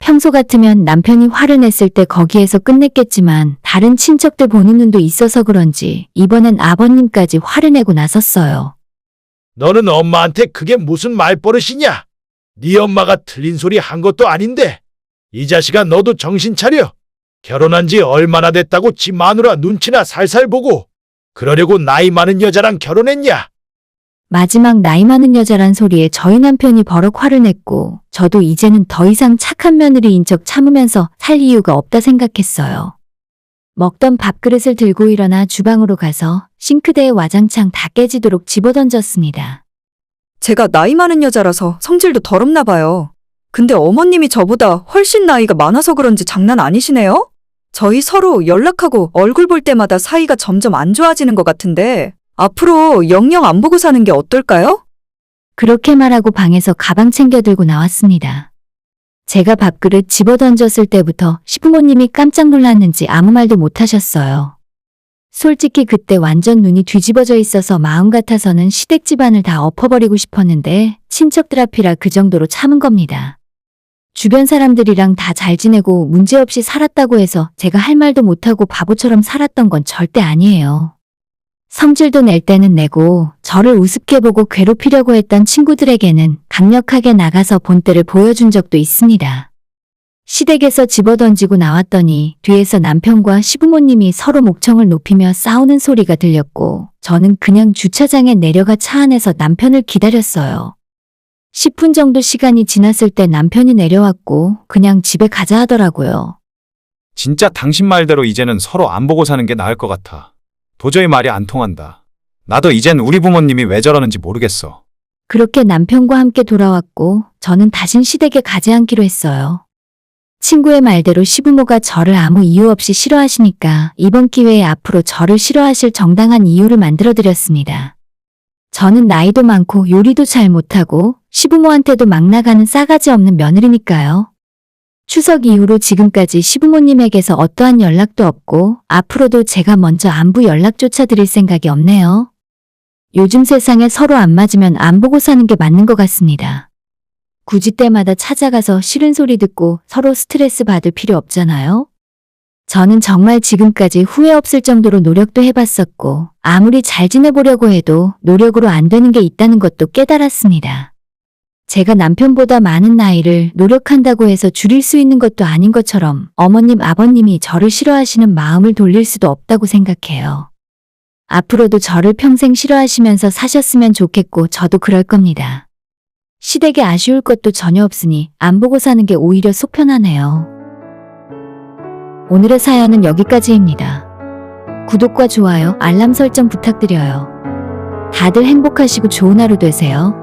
평소 같으면 남편이 화를 냈을 때 거기에서 끝냈겠지만 다른 친척들 보는 눈도 있어서 그런지 이번엔 아버님까지 화를 내고 나섰어요. 너는 엄마한테 그게 무슨 말버릇이냐? 네 엄마가 틀린 소리 한 것도 아닌데. 이 자식아 너도 정신 차려. 결혼한 지 얼마나 됐다고 지 마누라 눈치나 살살 보고 그러려고 나이 많은 여자랑 결혼했냐? 마지막 나이 많은 여자란 소리에 저희 남편이 버럭 화를 냈고 저도 이제는 더 이상 착한 며느리인 척 참으면서 살 이유가 없다 생각했어요. 먹던 밥그릇을 들고 일어나 주방으로 가서 싱크대에 와장창 다 깨지도록 집어던졌습니다. 제가 나이 많은 여자라서 성질도 더럽나 봐요. 근데 어머님이 저보다 훨씬 나이가 많아서 그런지 장난 아니시네요? 저희 서로 연락하고 얼굴 볼 때마다 사이가 점점 안 좋아지는 것 같은데 앞으로 영영 안 보고 사는 게 어떨까요? 그렇게 말하고 방에서 가방 챙겨 들고 나왔습니다. 제가 밥그릇 집어던졌을 때부터 시부모님이 깜짝 놀랐는지 아무 말도 못 하셨어요. 솔직히 그때 완전 눈이 뒤집어져 있어서 마음 같아서는 시댁 집안을 다 엎어버리고 싶었는데 친척들 앞이라 그 정도로 참은 겁니다. 주변 사람들이랑 다 잘 지내고 문제없이 살았다고 해서 제가 할 말도 못하고 바보처럼 살았던 건 절대 아니에요. 성질도 낼 때는 내고 저를 우습게 보고 괴롭히려고 했던 친구들에게는 강력하게 나가서 본때를 보여준 적도 있습니다. 시댁에서 집어던지고 나왔더니 뒤에서 남편과 시부모님이 서로 목청을 높이며 싸우는 소리가 들렸고 저는 그냥 주차장에 내려가 차 안에서 남편을 기다렸어요. 10분 정도 시간이 지났을 때 남편이 내려왔고 그냥 집에 가자 하더라고요. 진짜 당신 말대로 이제는 서로 안 보고 사는 게 나을 것 같아. 도저히 말이 안 통한다. 나도 이젠 우리 부모님이 왜 저러는지 모르겠어. 그렇게 남편과 함께 돌아왔고 저는 다신 시댁에 가지 않기로 했어요. 친구의 말대로 시부모가 저를 아무 이유 없이 싫어하시니까 이번 기회에 앞으로 저를 싫어하실 정당한 이유를 만들어드렸습니다. 저는 나이도 많고 요리도 잘 못하고 시부모한테도 막 나가는 싸가지 없는 며느리니까요. 추석 이후로 지금까지 시부모님에게서 어떠한 연락도 없고 앞으로도 제가 먼저 안부 연락조차 드릴 생각이 없네요. 요즘 세상에 서로 안 맞으면 안 보고 사는 게 맞는 것 같습니다. 굳이 때마다 찾아가서 싫은 소리 듣고 서로 스트레스 받을 필요 없잖아요. 저는 정말 지금까지 후회 없을 정도로 노력도 해봤었고 아무리 잘 지내보려고 해도 노력으로 안 되는 게 있다는 것도 깨달았습니다. 제가 남편보다 많은 나이를 노력한다고 해서 줄일 수 있는 것도 아닌 것처럼 어머님, 아버님이 저를 싫어하시는 마음을 돌릴 수도 없다고 생각해요. 앞으로도 저를 평생 싫어하시면서 사셨으면 좋겠고 저도 그럴 겁니다. 시댁에 아쉬울 것도 전혀 없으니 안 보고 사는 게 오히려 속 편하네요. 오늘의 사연은 여기까지입니다. 구독과 좋아요, 알람 설정 부탁드려요. 다들 행복하시고 좋은 하루 되세요.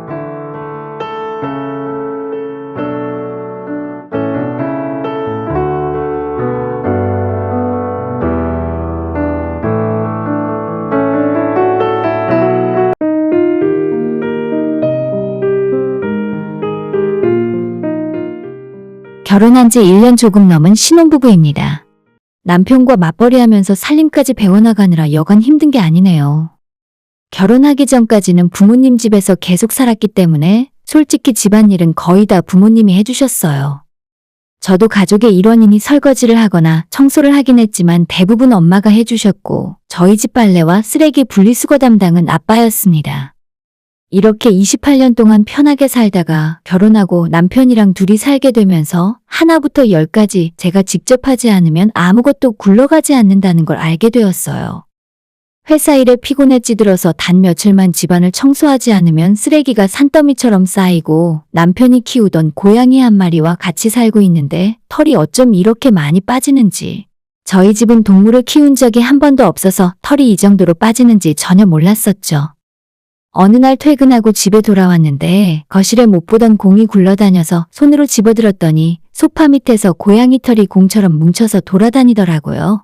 결혼한 지 1년 조금 넘은 신혼부부입니다. 남편과 맞벌이하면서 살림까지 배워나가느라 여간 힘든 게 아니네요. 결혼하기 전까지는 부모님 집에서 계속 살았기 때문에 솔직히 집안일은 거의 다 부모님이 해주셨어요. 저도 가족의 일원이니 설거지를 하거나 청소를 하긴 했지만 대부분 엄마가 해주셨고 저희 집 빨래와 쓰레기 분리수거 담당은 아빠였습니다. 이렇게 28년 동안 편하게 살다가 결혼하고 남편이랑 둘이 살게 되면서 하나부터 열까지 제가 직접 하지 않으면 아무것도 굴러가지 않는다는 걸 알게 되었어요. 회사 일에 피곤에 찌들어서 단 며칠만 집안을 청소하지 않으면 쓰레기가 산더미처럼 쌓이고 남편이 키우던 고양이 한 마리와 같이 살고 있는데 털이 어쩜 이렇게 많이 빠지는지 저희 집은 동물을 키운 적이 한 번도 없어서 털이 이 정도로 빠지는지 전혀 몰랐었죠. 어느 날 퇴근하고 집에 돌아왔는데 거실에 못 보던 공이 굴러다녀서 손으로 집어들었더니 소파 밑에서 고양이 털이 공처럼 뭉쳐서 돌아다니더라고요.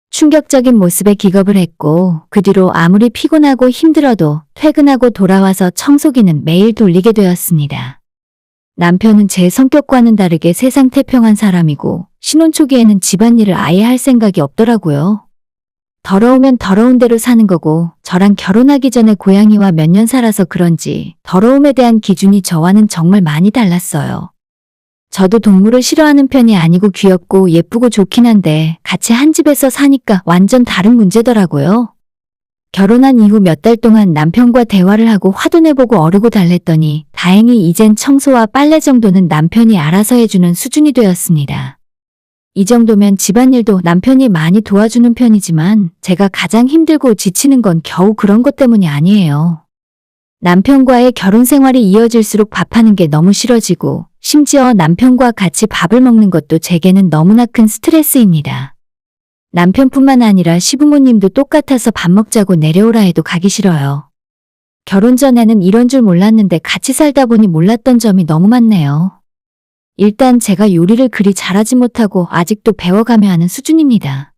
충격적인 모습에 기겁을 했고 그 뒤로 아무리 피곤하고 힘들어도 퇴근하고 돌아와서 청소기는 매일 돌리게 되었습니다. 남편은 제 성격과는 다르게 세상 태평한 사람이고 신혼 초기에는 집안일을 아예 할 생각이 없더라고요. 더러우면 더러운 대로 사는 거고 저랑 결혼하기 전에 고양이와 몇 년 살아서 그런지 더러움에 대한 기준이 저와는 정말 많이 달랐어요. 저도 동물을 싫어하는 편이 아니고 귀엽고 예쁘고 좋긴 한데 같이 한 집에서 사니까 완전 다른 문제더라고요. 결혼한 이후 몇 달 동안 남편과 대화를 하고 화도 내보고 어르고 달랬더니 다행히 이젠 청소와 빨래 정도는 남편이 알아서 해주는 수준이 되었습니다. 이 정도면 집안일도 남편이 많이 도와주는 편이지만 제가 가장 힘들고 지치는 건 겨우 그런 것 때문이 아니에요. 남편과의 결혼 생활이 이어질수록 밥하는 게 너무 싫어지고 심지어 남편과 같이 밥을 먹는 것도 제게는 너무나 큰 스트레스입니다. 남편뿐만 아니라 시부모님도 똑같아서 밥 먹자고 내려오라 해도 가기 싫어요. 결혼 전에는 이런 줄 몰랐는데 같이 살다 보니 몰랐던 점이 너무 많네요. 일단 제가 요리를 그리 잘하지 못하고 아직도 배워가며 하는 수준입니다.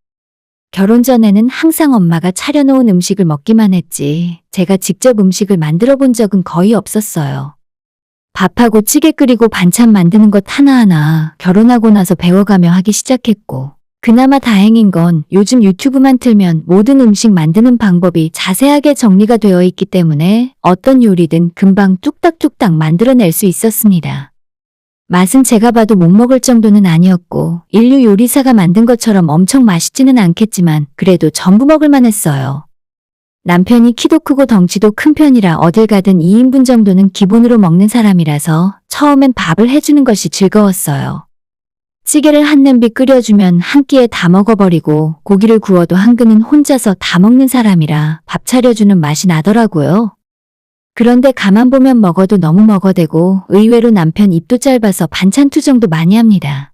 결혼 전에는 항상 엄마가 차려놓은 음식을 먹기만 했지 제가 직접 음식을 만들어 본 적은 거의 없었어요. 밥하고 찌개 끓이고 반찬 만드는 것 하나하나 결혼하고 나서 배워가며 하기 시작했고 그나마 다행인 건 요즘 유튜브만 틀면 모든 음식 만드는 방법이 자세하게 정리가 되어 있기 때문에 어떤 요리든 금방 뚝딱뚝딱 만들어낼 수 있었습니다. 맛은 제가 봐도 못 먹을 정도는 아니었고 인류 요리사가 만든 것처럼 엄청 맛있지는 않겠지만 그래도 전부 먹을만 했어요. 남편이 키도 크고 덩치도 큰 편이라 어딜 가든 2인분 정도는 기본으로 먹는 사람이라서 처음엔 밥을 해주는 것이 즐거웠어요. 찌개를 한 냄비 끓여주면 한 끼에 다 먹어버리고 고기를 구워도 한 그릇은 혼자서 다 먹는 사람이라 밥 차려주는 맛이 나더라고요. 그런데 가만 보면 먹어도 너무 먹어대고 의외로 남편 입도 짧아서 반찬 투정도 많이 합니다.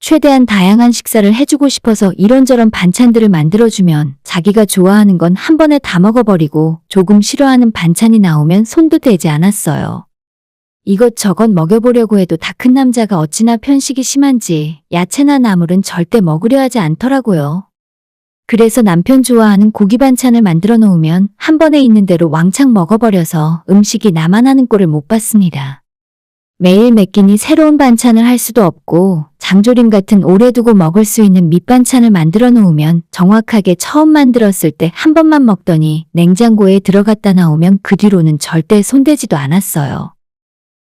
최대한 다양한 식사를 해주고 싶어서 이런저런 반찬들을 만들어주면 자기가 좋아하는 건 한 번에 다 먹어버리고 조금 싫어하는 반찬이 나오면 손도 대지 않았어요. 이것저것 먹여보려고 해도 다 큰 남자가 어찌나 편식이 심한지 야채나 나물은 절대 먹으려 하지 않더라고요. 그래서 남편 좋아하는 고기 반찬을 만들어 놓으면 한 번에 있는 대로 왕창 먹어버려서 음식이 나만 하는 꼴을 못 봤습니다. 매일 몇 끼니 새로운 반찬을 할 수도 없고 장조림 같은 오래 두고 먹을 수 있는 밑반찬을 만들어 놓으면 정확하게 처음 만들었을 때 한 번만 먹더니 냉장고에 들어갔다 나오면 그 뒤로는 절대 손대지도 않았어요.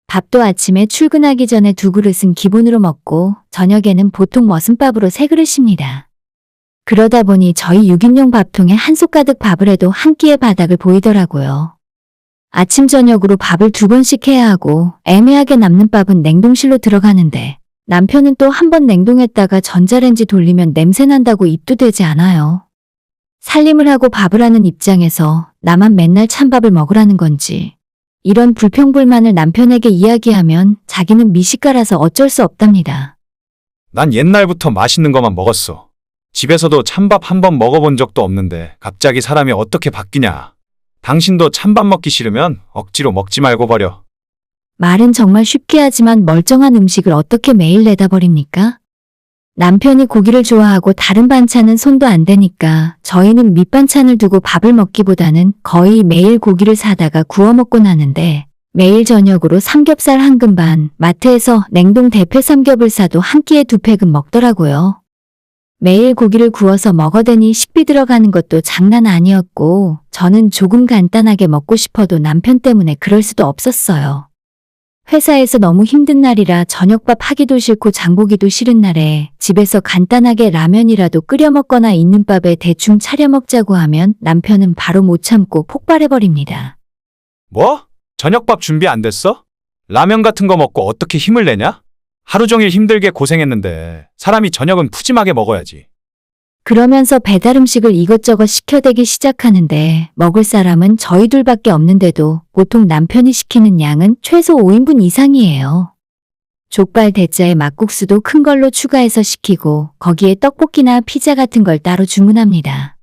밥도 아침에 출근하기 전에 2그릇은 기본으로 먹고 저녁에는 보통 머슴밥으로 3그릇입니다. 그러다 보니 저희 6인용 밥통에 한 솥 가득 밥을 해도 한 끼의 바닥을 보이더라고요. 아침 저녁으로 밥을 2번씩 해야 하고 애매하게 남는 밥은 냉동실로 들어가는데 남편은 또 한 번 냉동했다가 전자레인지 돌리면 냄새 난다고 입도 대지 않아요. 살림을 하고 밥을 하는 입장에서 나만 맨날 찬밥을 먹으라는 건지 이런 불평불만을 남편에게 이야기하면 자기는 미식가라서 어쩔 수 없답니다. 난 옛날부터 맛있는 것만 먹었어. 집에서도 찬밥 한 번 먹어본 적도 없는데 갑자기 사람이 어떻게 바뀌냐. 당신도 찬밥 먹기 싫으면 억지로 먹지 말고 버려. 말은 정말 쉽게 하지만 멀쩡한 음식을 어떻게 매일 내다 버립니까? 남편이 고기를 좋아하고 다른 반찬은 손도 안 대니까 저희는 밑반찬을 두고 밥을 먹기보다는 거의 매일 고기를 사다가 구워 먹고 나는데 매일 저녁으로 삼겹살 한 근 반, 마트에서 냉동 대패 삼겹을 사도 한 끼에 2팩은 먹더라고요. 매일 고기를 구워서 먹어대니 식비 들어가는 것도 장난 아니었고 저는 조금 간단하게 먹고 싶어도 남편 때문에 그럴 수도 없었어요. 회사에서 너무 힘든 날이라 저녁밥 하기도 싫고 장보기도 싫은 날에 집에서 간단하게 라면이라도 끓여 먹거나 있는 밥에 대충 차려 먹자고 하면 남편은 바로 못 참고 폭발해버립니다. 뭐? 저녁밥 준비 안 됐어? 라면 같은 거 먹고 어떻게 힘을 내냐? 하루 종일 힘들게 고생했는데 사람이 저녁은 푸짐하게 먹어야지. 그러면서 배달 음식을 이것저것 시켜대기 시작하는데 먹을 사람은 저희 둘밖에 없는데도 보통 남편이 시키는 양은 최소 5인분 이상이에요. 족발 대짜에 막국수도 큰 걸로 추가해서 시키고 거기에 떡볶이나 피자 같은 걸 따로 주문합니다.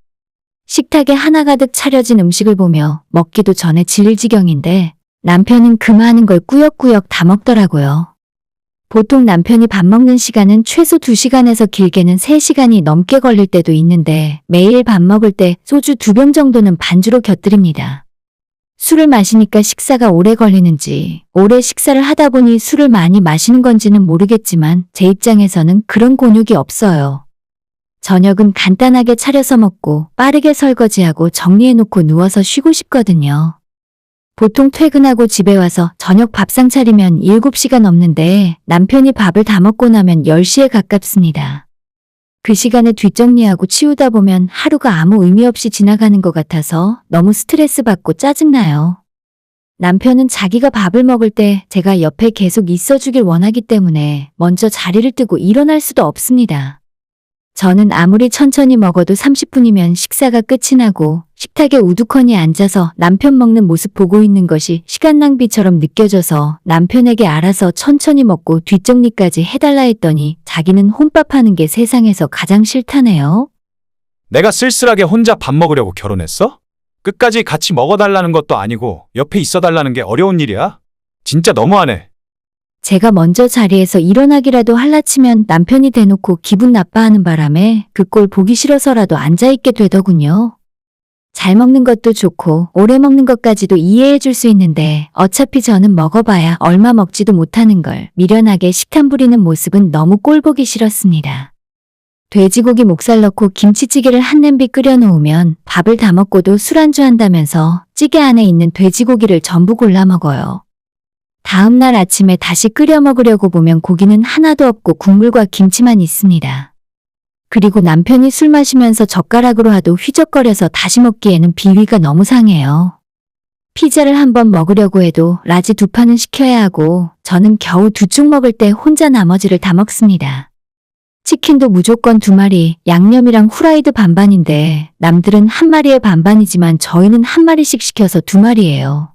식탁에 하나 가득 차려진 음식을 보며 먹기도 전에 질릴 지경인데 남편은 그 많은 걸 꾸역꾸역 다 먹더라고요. 보통 남편이 밥 먹는 시간은 최소 2시간에서 길게는 3시간이 넘게 걸릴 때도 있는데 매일 밥 먹을 때 소주 2병 정도는 반주로 곁들입니다. 술을 마시니까 식사가 오래 걸리는지 오래 식사를 하다 보니 술을 많이 마시는 건지는 모르겠지만 제 입장에서는 그런 곤욕이 없어요. 저녁은 간단하게 차려서 먹고 빠르게 설거지하고 정리해놓고 누워서 쉬고 싶거든요. 보통 퇴근하고 집에 와서 저녁 밥상 차리면 7시가 넘는데 남편이 밥을 다 먹고 나면 10시에 가깝습니다. 그 시간에 뒷정리하고 치우다 보면 하루가 아무 의미 없이 지나가는 것 같아서 너무 스트레스 받고 짜증나요. 남편은 자기가 밥을 먹을 때 제가 옆에 계속 있어주길 원하기 때문에 먼저 자리를 뜨고 일어날 수도 없습니다. 저는 아무리 천천히 먹어도 30분이면 식사가 끝이 나고 식탁에 우두커니 앉아서 남편 먹는 모습 보고 있는 것이 시간 낭비처럼 느껴져서 남편에게 알아서 천천히 먹고 뒷정리까지 해달라 했더니 자기는 혼밥하는 게 세상에서 가장 싫다네요. 내가 쓸쓸하게 혼자 밥 먹으려고 결혼했어? 끝까지 같이 먹어달라는 것도 아니고 옆에 있어달라는 게 어려운 일이야? 진짜 너무하네. 제가 먼저 자리에서 일어나기라도 할라치면 남편이 대놓고 기분 나빠하는 바람에 그 꼴 보기 싫어서라도 앉아있게 되더군요. 잘 먹는 것도 좋고 오래 먹는 것까지도 이해해 줄 수 있는데 어차피 저는 먹어봐야 얼마 먹지도 못하는 걸 미련하게 식탐 부리는 모습은 너무 꼴 보기 싫었습니다. 돼지고기 목살 넣고 김치찌개를 한 냄비 끓여 놓으면 밥을 다 먹고도 술안주 한다면서 찌개 안에 있는 돼지고기를 전부 골라 먹어요. 다음 날 아침에 다시 끓여 먹으려고 보면 고기는 하나도 없고 국물과 김치만 있습니다. 그리고 남편이 술 마시면서 젓가락으로 하도 휘적거려서 다시 먹기에는 비위가 너무 상해요. 피자를 한번 먹으려고 해도 라지 2판은 시켜야 하고 저는 겨우 2쪽 먹을 때 혼자 나머지를 다 먹습니다. 치킨도 무조건 2마리, 양념이랑 후라이드 반반인데 남들은 한 마리에 반반이지만 저희는 한 마리씩 시켜서 2마리예요.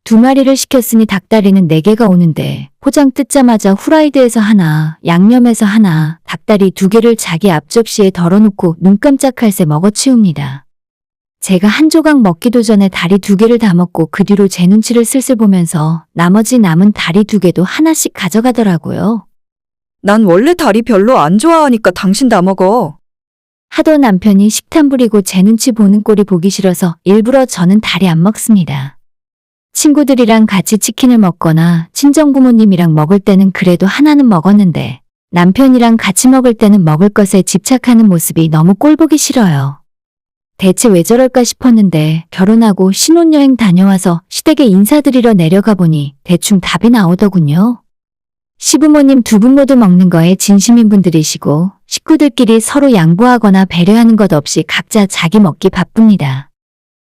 2마리를 시켰으니 닭다리는 4개가 오는데 포장 뜯자마자 후라이드에서 하나, 양념에서 하나, 닭다리 2개를 자기 앞접시에 덜어놓고 눈 깜짝할 새 먹어치웁니다. 제가 한 조각 먹기도 전에 다리 2개를 다 먹고 그 뒤로 제 눈치를 슬슬 보면서 나머지 남은 다리 2개도 하나씩 가져가더라고요. 난 원래 다리 별로 안 좋아하니까 당신 다 먹어. 하도 남편이 식탐 부리고 제 눈치 보는 꼴이 보기 싫어서 일부러 저는 다리 안 먹습니다. 친구들이랑 같이 치킨을 먹거나 친정부모님이랑 먹을 때는 그래도 하나는 먹었는데 남편이랑 같이 먹을 때는 먹을 것에 집착하는 모습이 너무 꼴보기 싫어요. 대체 왜 저럴까 싶었는데 결혼하고 신혼여행 다녀와서 시댁에 인사드리러 내려가 보니 대충 답이 나오더군요. 시부모님 2분 모두 먹는 거에 진심인 분들이시고 식구들끼리 서로 양보하거나 배려하는 것 없이 각자 자기 먹기 바쁩니다.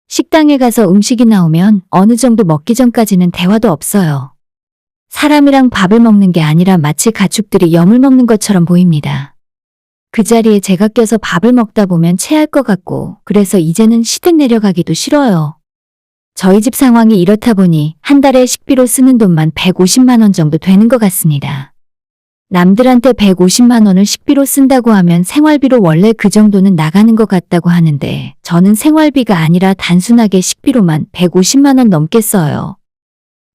식당에 가서 음식이 나오면 어느 정도 먹기 전까지는 대화도 없어요. 사람이랑 밥을 먹는 게 아니라 마치 가축들이 염을 먹는 것처럼 보입니다. 그 자리에 제가 껴서 밥을 먹다 보면 체할 것 같고 그래서 이제는 시댁 내려가기도 싫어요. 저희 집 상황이 이렇다 보니 한 달에 식비로 쓰는 돈만 150만 원 정도 되는 것 같습니다. 남들한테 150만 원을 식비로 쓴다고 하면 생활비로 원래 그 정도는 나가는 것 같다고 하는데 저는 생활비가 아니라 단순하게 식비로만 150만 원 넘게 써요.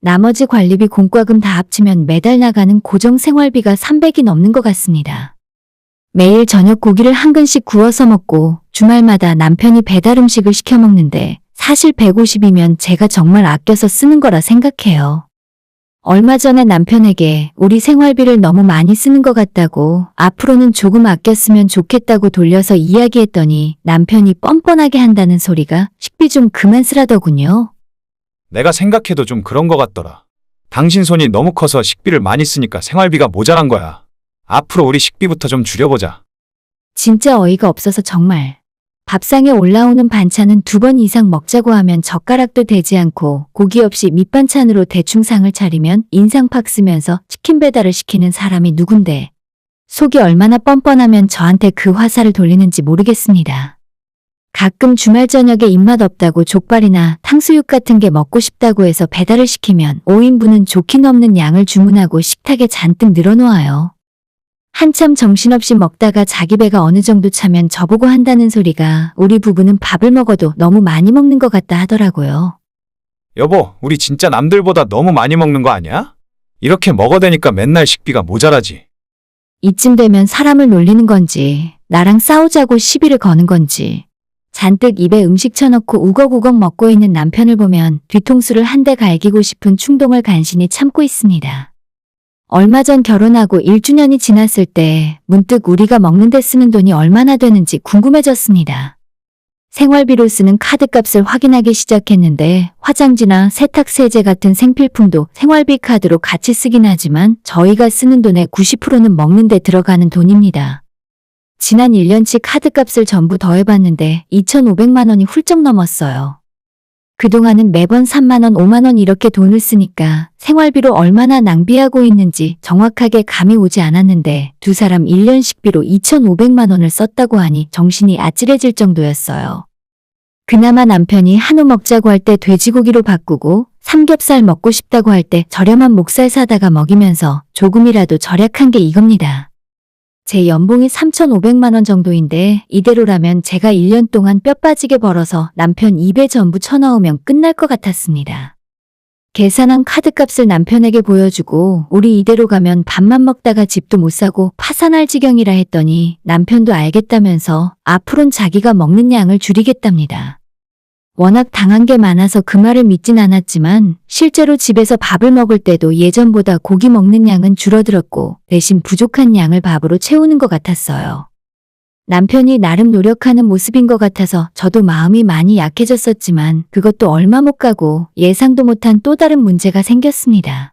나머지 관리비 공과금 다 합치면 매달 나가는 고정 생활비가 300이 넘는 것 같습니다. 매일 저녁 고기를 한 근씩 구워서 먹고 주말마다 남편이 배달 음식을 시켜 먹는데 사실 150이면 제가 정말 아껴서 쓰는 거라 생각해요. 얼마 전에 남편에게 우리 생활비를 너무 많이 쓰는 것 같다고 앞으로는 조금 아꼈으면 좋겠다고 돌려서 이야기했더니 남편이 뻔뻔하게 한다는 소리가 식비 좀 그만 쓰라더군요. 내가 생각해도 좀 그런 것 같더라. 당신 손이 너무 커서 식비를 많이 쓰니까 생활비가 모자란 거야. 앞으로 우리 식비부터 좀 줄여보자. 진짜 어이가 없어서 정말. 밥상에 올라오는 반찬은 2번 이상 먹자고 하면 젓가락도 대지 않고 고기 없이 밑반찬으로 대충 상을 차리면 인상 팍 쓰면서 치킨 배달을 시키는 사람이 누군데 속이 얼마나 뻔뻔하면 저한테 그 화살을 돌리는지 모르겠습니다. 가끔 주말 저녁에 입맛 없다고 족발이나 탕수육 같은 게 먹고 싶다고 해서 배달을 시키면 5인분은 좋기 넘는 양을 주문하고 식탁에 잔뜩 늘어놓아요. 한참 정신없이 먹다가 자기 배가 어느 정도 차면 저보고 한다는 소리가 우리 부부는 밥을 먹어도 너무 많이 먹는 것 같다 하더라고요. 여보, 우리 진짜 남들보다 너무 많이 먹는 거 아니야? 이렇게 먹어대니까 맨날 식비가 모자라지. 이쯤 되면 사람을 놀리는 건지 나랑 싸우자고 시비를 거는 건지 잔뜩 입에 음식 쳐넣고 우걱우걱 먹고 있는 남편을 보면 뒤통수를 한 대 갈기고 싶은 충동을 간신히 참고 있습니다. 얼마 전 결혼하고 1주년이 지났을 때 문득 우리가 먹는 데 쓰는 돈이 얼마나 되는지 궁금해졌습니다. 생활비로 쓰는 카드값을 확인하기 시작했는데 화장지나 세탁세제 같은 생필품도 생활비 카드로 같이 쓰긴 하지만 저희가 쓰는 돈의 90%는 먹는 데 들어가는 돈입니다. 지난 1년치 카드값을 전부 더해봤는데 2,500만 원이 훌쩍 넘었어요. 그동안은 매번 3만 원, 5만 원 이렇게 돈을 쓰니까 생활비로 얼마나 낭비하고 있는지 정확하게 감이 오지 않았는데 두 사람 1년 식비로 2,500만 원을 썼다고 하니 정신이 아찔해질 정도였어요. 그나마 남편이 한우 먹자고 할 때 돼지고기로 바꾸고 삼겹살 먹고 싶다고 할 때 저렴한 목살 사다가 먹이면서 조금이라도 절약한 게 이겁니다. 제 연봉이 3,500만 원 정도인데 이대로라면 제가 1년 동안 뼈 빠지게 벌어서 남편 입에 전부 쳐넣으면 끝날 것 같았습니다. 계산한 카드값을 남편에게 보여주고 우리 이대로 가면 밥만 먹다가 집도 못 사고 파산할 지경이라 했더니 남편도 알겠다면서 앞으론 자기가 먹는 양을 줄이겠답니다. 워낙 당한 게 많아서 그 말을 믿진 않았지만 실제로 집에서 밥을 먹을 때도 예전보다 고기 먹는 양은 줄어들었고 대신 부족한 양을 밥으로 채우는 것 같았어요. 남편이 나름 노력하는 모습인 것 같아서 저도 마음이 많이 약해졌었지만 그것도 얼마 못 가고 예상도 못한 또 다른 문제가 생겼습니다.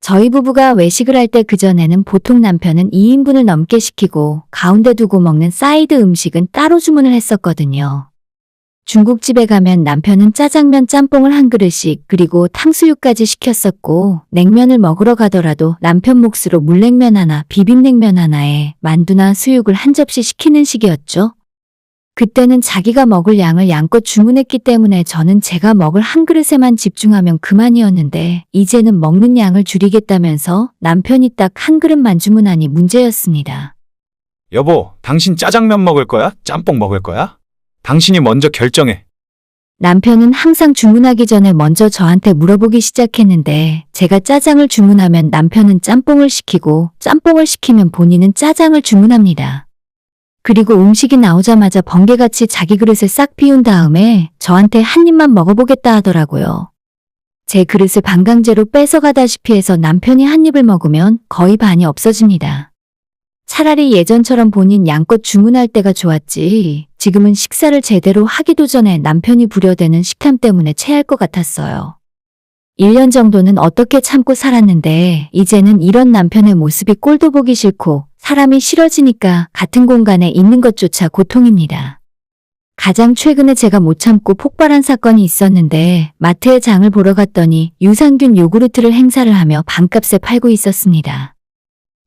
저희 부부가 외식을 할 때 그전에는 보통 남편은 2인분을 넘게 시키고 가운데 두고 먹는 사이드 음식은 따로 주문을 했었거든요. 중국집에 가면 남편은 짜장면 짬뽕을 한 그릇씩 그리고 탕수육까지 시켰었고 냉면을 먹으러 가더라도 남편 몫으로 물냉면 하나 비빔냉면 하나에 만두나 수육을 한 접시 시키는 식이었죠. 그때는 자기가 먹을 양을 양껏 주문했기 때문에 저는 제가 먹을 한 그릇에만 집중하면 그만이었는데 이제는 먹는 양을 줄이겠다면서 남편이 딱 한 그릇만 주문하니 문제였습니다. 여보, 당신 짜장면 먹을 거야? 짬뽕 먹을 거야? 당신이 먼저 결정해. 남편은 항상 주문하기 전에 먼저 저한테 물어보기 시작했는데 제가 짜장을 주문하면 남편은 짬뽕을 시키고 짬뽕을 시키면 본인은 짜장을 주문합니다. 그리고 음식이 나오자마자 번개같이 자기 그릇을 싹 비운 다음에 저한테 한 입만 먹어보겠다 하더라고요. 제 그릇을 반강제로 뺏어가다시피 해서 남편이 한 입을 먹으면 거의 반이 없어집니다. 차라리 예전처럼 본인 양껏 주문할 때가 좋았지 지금은 식사를 제대로 하기도 전에 남편이 부려대는 식탐 때문에 체할 것 같았어요. 1년 정도는 어떻게 참고 살았는데 이제는 이런 남편의 모습이 꼴도 보기 싫고 사람이 싫어지니까 같은 공간에 있는 것조차 고통입니다. 가장 최근에 제가 못 참고 폭발한 사건이 있었는데 마트에 장을 보러 갔더니 유산균 요구르트를 행사를 하며 반값에 팔고 있었습니다.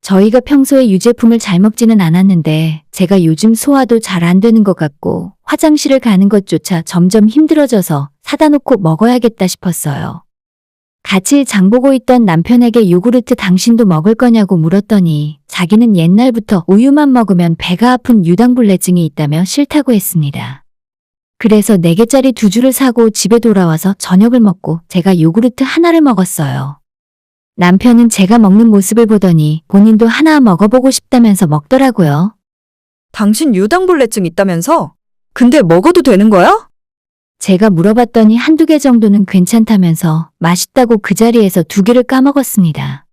저희가 평소에 유제품을 잘 먹지는 않았는데 제가 요즘 소화도 잘 안 되는 것 같고 화장실을 가는 것조차 점점 힘들어져서 사다 놓고 먹어야겠다 싶었어요. 같이 장 보고 있던 남편에게 요구르트 당신도 먹을 거냐고 물었더니 자기는 옛날부터 우유만 먹으면 배가 아픈 유당불내증이 있다며 싫다고 했습니다. 그래서 4개짜리 2주를 사고 집에 돌아와서 저녁을 먹고 제가 요구르트 하나를 먹었어요. 남편은 제가 먹는 모습을 보더니 본인도 하나 먹어보고 싶다면서 먹더라고요. 당신 유당불내증 있다면서? 근데 먹어도 되는 거야? 제가 물어봤더니 1-2개 정도는 괜찮다면서 맛있다고 그 자리에서 2개를 까먹었습니다.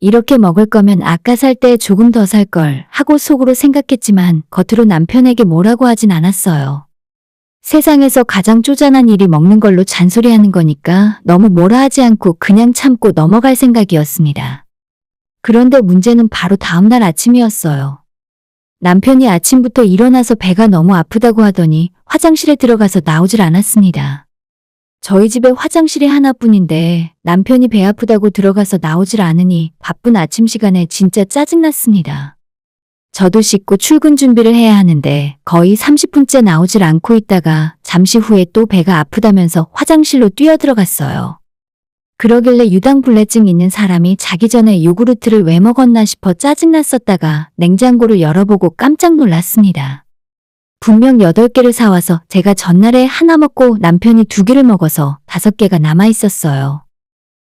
이렇게 먹을 거면 아까 살 때 조금 더 살 걸 하고 속으로 생각했지만 겉으로 남편에게 뭐라고 하진 않았어요. 세상에서 가장 쪼잔한 일이 먹는 걸로 잔소리하는 거니까 너무 뭐라 하지 않고 그냥 참고 넘어갈 생각이었습니다. 그런데 문제는 바로 다음날 아침이었어요. 남편이 아침부터 일어나서 배가 너무 아프다고 하더니 화장실에 들어가서 나오질 않았습니다. 저희 집에 화장실이 하나뿐인데 남편이 배 아프다고 들어가서 나오질 않으니 바쁜 아침 시간에 진짜 짜증났습니다. 저도 씻고 출근 준비를 해야 하는데 거의 30분째 나오질 않고 있다가 잠시 후에 또 배가 아프다면서 화장실로 뛰어들어갔어요. 그러길래 유당불내증 있는 사람이 자기 전에 요구르트를 왜 먹었나 싶어 짜증났었다가 냉장고를 열어보고 깜짝 놀랐습니다. 분명 8개를 사와서 제가 전날에 하나 먹고 남편이 2개를 먹어서 5개가 남아있었어요.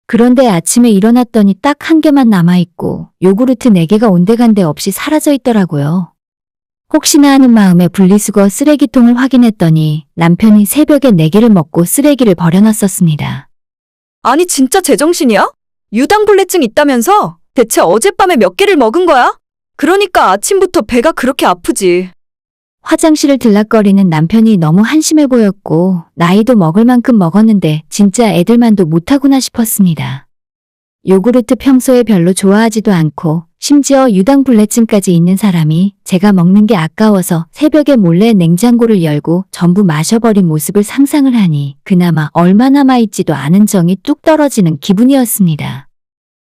그런데 아침에 일어났더니 딱 1개만 남아있고 요구르트 4개가 온데간데 없이 사라져 있더라고요. 혹시나 하는 마음에 분리수거 쓰레기통을 확인했더니 남편이 새벽에 4개를 먹고 쓰레기를 버려놨었습니다. 아니 진짜 제정신이야? 유당불내증 있다면서? 대체 어젯밤에 몇 개를 먹은 거야? 그러니까 아침부터 배가 그렇게 아프지. 화장실을 들락거리는 남편이 너무 한심해 보였고 나이도 먹을 만큼 먹었는데 진짜 애들만도 못하구나 싶었습니다. 요구르트 평소에 별로 좋아하지도 않고 심지어 유당불내증까지 있는 사람이 제가 먹는 게 아까워서 새벽에 몰래 냉장고를 열고 전부 마셔버린 모습을 상상을 하니 그나마 얼마 남아있지도 않은 정이 뚝 떨어지는 기분이었습니다.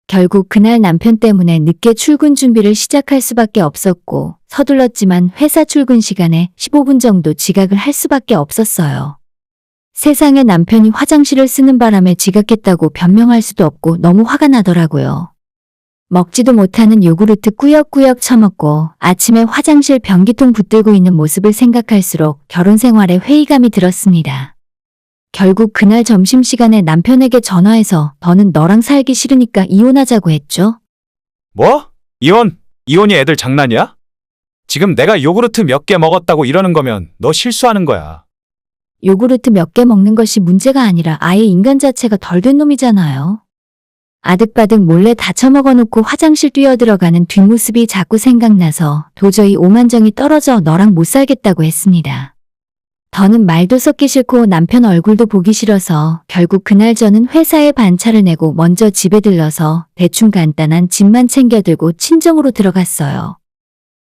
결국 그날 남편 때문에 늦게 출근 준비를 시작할 수밖에 없었고 서둘렀지만 회사 출근 시간에 15분 정도 지각을 할 수밖에 없었어요. 세상에 남편이 화장실을 쓰는 바람에 지각했다고 변명할 수도 없고 너무 화가 나더라고요. 먹지도 못하는 요구르트 꾸역꾸역 처먹고 아침에 화장실 변기통 붙들고 있는 모습을 생각할수록 결혼 생활에 회의감이 들었습니다. 결국 그날 점심시간에 남편에게 전화해서 더는 너랑 살기 싫으니까 이혼하자고 했죠. 뭐? 이혼이 애들 장난이야? 지금 내가 요구르트 몇 개 먹었다고 이러는 거면 너 실수하는 거야. 요구르트 몇 개 먹는 것이 문제가 아니라 아예 인간 자체가 덜 된 놈이잖아요. 아득바득 몰래 다 처먹어놓고 화장실 뛰어들어가는 뒷모습이 자꾸 생각나서 도저히 오만정이 떨어져 너랑 못 살겠다고 했습니다. 더는 말도 섞기 싫고 남편 얼굴도 보기 싫어서 결국 그날 저는 회사에 반차를 내고 먼저 집에 들러서 대충 간단한 짐만 챙겨들고 친정으로 들어갔어요.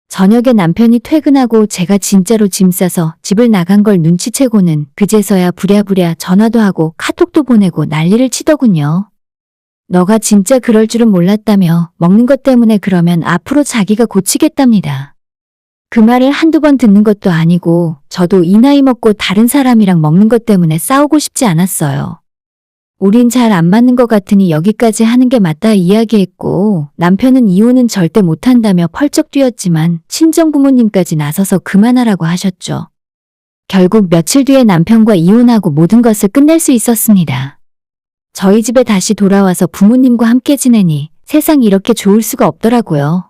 저녁에 남편이 퇴근하고 제가 진짜로 짐 싸서 집을 나간 걸 눈치채고는 그제서야 부랴부랴 전화도 하고 카톡도 보내고 난리를 치더군요. 너가 진짜 그럴 줄은 몰랐다며 먹는 것 때문에 그러면 앞으로 자기가 고치겠답니다. 그 말을 한두 번 듣는 것도 아니고 저도 이 나이 먹고 다른 사람이랑 먹는 것 때문에 싸우고 싶지 않았어요. 우린 잘 안 맞는 것 같으니 여기까지 하는 게 맞다 이야기했고 남편은 이혼은 절대 못한다며 펄쩍 뛰었지만 친정 부모님까지 나서서 그만하라고 하셨죠. 결국 며칠 뒤에 남편과 이혼하고 모든 것을 끝낼 수 있었습니다. 저희 집에 다시 돌아와서 부모님과 함께 지내니 세상이 이렇게 좋을 수가 없더라고요.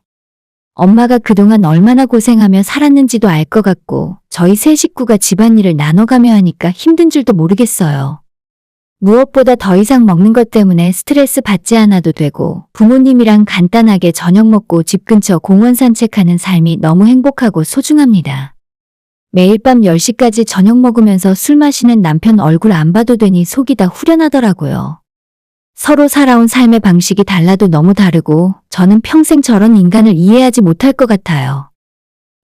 엄마가 그동안 얼마나 고생하며 살았는지도 알 것 같고 저희 세 식구가 집안일을 나눠가며 하니까 힘든 줄도 모르겠어요. 무엇보다 더 이상 먹는 것 때문에 스트레스 받지 않아도 되고 부모님이랑 간단하게 저녁 먹고 집 근처 공원 산책하는 삶이 너무 행복하고 소중합니다. 매일 밤 10시까지 저녁 먹으면서 술 마시는 남편 얼굴 안 봐도 되니 속이 다 후련하더라고요. 서로 살아온 삶의 방식이 달라도 너무 다르고 저는 평생 저런 인간을 이해하지 못할 것 같아요.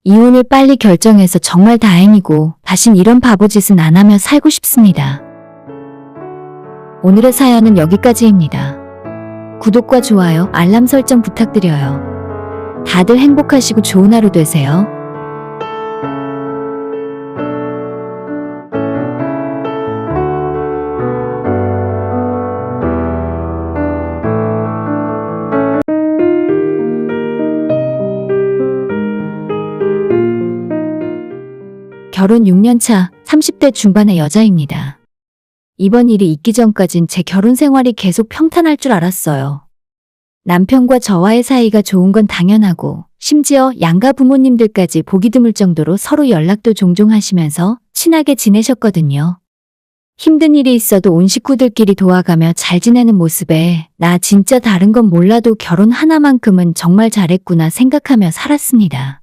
이혼을 빨리 결정해서 정말 다행이고 다신 이런 바보짓은 안 하며 살고 싶습니다. 오늘의 사연은 여기까지입니다. 구독과 좋아요, 알람 설정 부탁드려요. 다들 행복하시고 좋은 하루 되세요. 결혼 6년 차 30대 중반의 여자입니다. 이번 일이 있기 전까진 제 결혼 생활이 계속 평탄할 줄 알았어요. 남편과 저와의 사이가 좋은 건 당연하고 심지어 양가 부모님들까지 보기 드물 정도로 서로 연락도 종종 하시면서 친하게 지내셨거든요. 힘든 일이 있어도 온 식구들끼리 도와가며 잘 지내는 모습에 나 진짜 다른 건 몰라도 결혼 하나만큼은 정말 잘했구나 생각하며 살았습니다.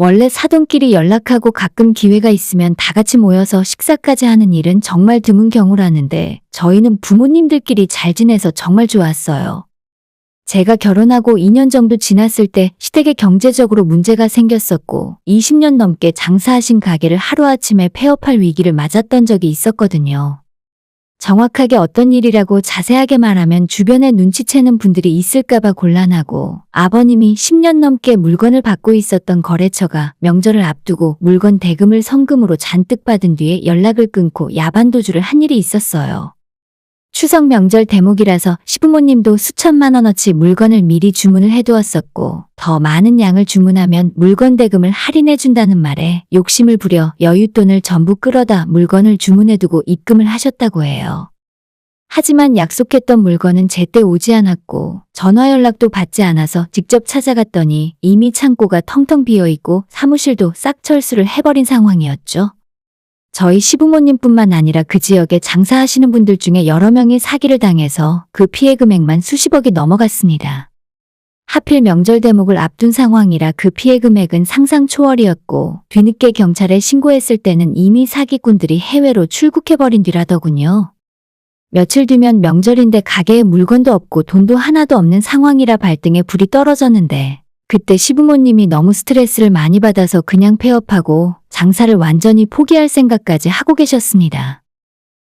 원래 사돈끼리 연락하고 가끔 기회가 있으면 다 같이 모여서 식사까지 하는 일은 정말 드문 경우라는데 저희는 부모님들끼리 잘 지내서 정말 좋았어요. 제가 결혼하고 2년 정도 지났을 때 시댁에 경제적으로 문제가 생겼었고 20년 넘게 장사하신 가게를 하루아침에 폐업할 위기를 맞았던 적이 있었거든요. 정확하게 어떤 일이라고 자세하게 말하면 주변에 눈치채는 분들이 있을까봐 곤란하고 아버님이 10년 넘게 물건을 받고 있었던 거래처가 명절을 앞두고 물건 대금을 성금으로 잔뜩 받은 뒤에 연락을 끊고 야반도주를 한 일이 있었어요. 추석 명절 대목이라서 시부모님도 수천만 원어치 물건을 미리 주문을 해두었었고 더 많은 양을 주문하면 물건 대금을 할인해준다는 말에 욕심을 부려 여윳돈을 전부 끌어다 물건을 주문해두고 입금을 하셨다고 해요. 하지만 약속했던 물건은 제때 오지 않았고 전화 연락도 받지 않아서 직접 찾아갔더니 이미 창고가 텅텅 비어있고 사무실도 싹 철수를 해버린 상황이었죠. 저희 시부모님뿐만 아니라 그 지역에 장사하시는 분들 중에 여러 명이 사기를 당해서 그 피해 금액만 수십억이 넘어갔습니다. 하필 명절 대목을 앞둔 상황이라 그 피해 금액은 상상 초월이었고 뒤늦게 경찰에 신고했을 때는 이미 사기꾼들이 해외로 출국해버린 뒤라더군요. 며칠 뒤면 명절인데 가게에 물건도 없고 돈도 하나도 없는 상황이라 발등에 불이 떨어졌는데 그때 시부모님이 너무 스트레스를 많이 받아서 그냥 폐업하고 장사를 완전히 포기할 생각까지 하고 계셨습니다.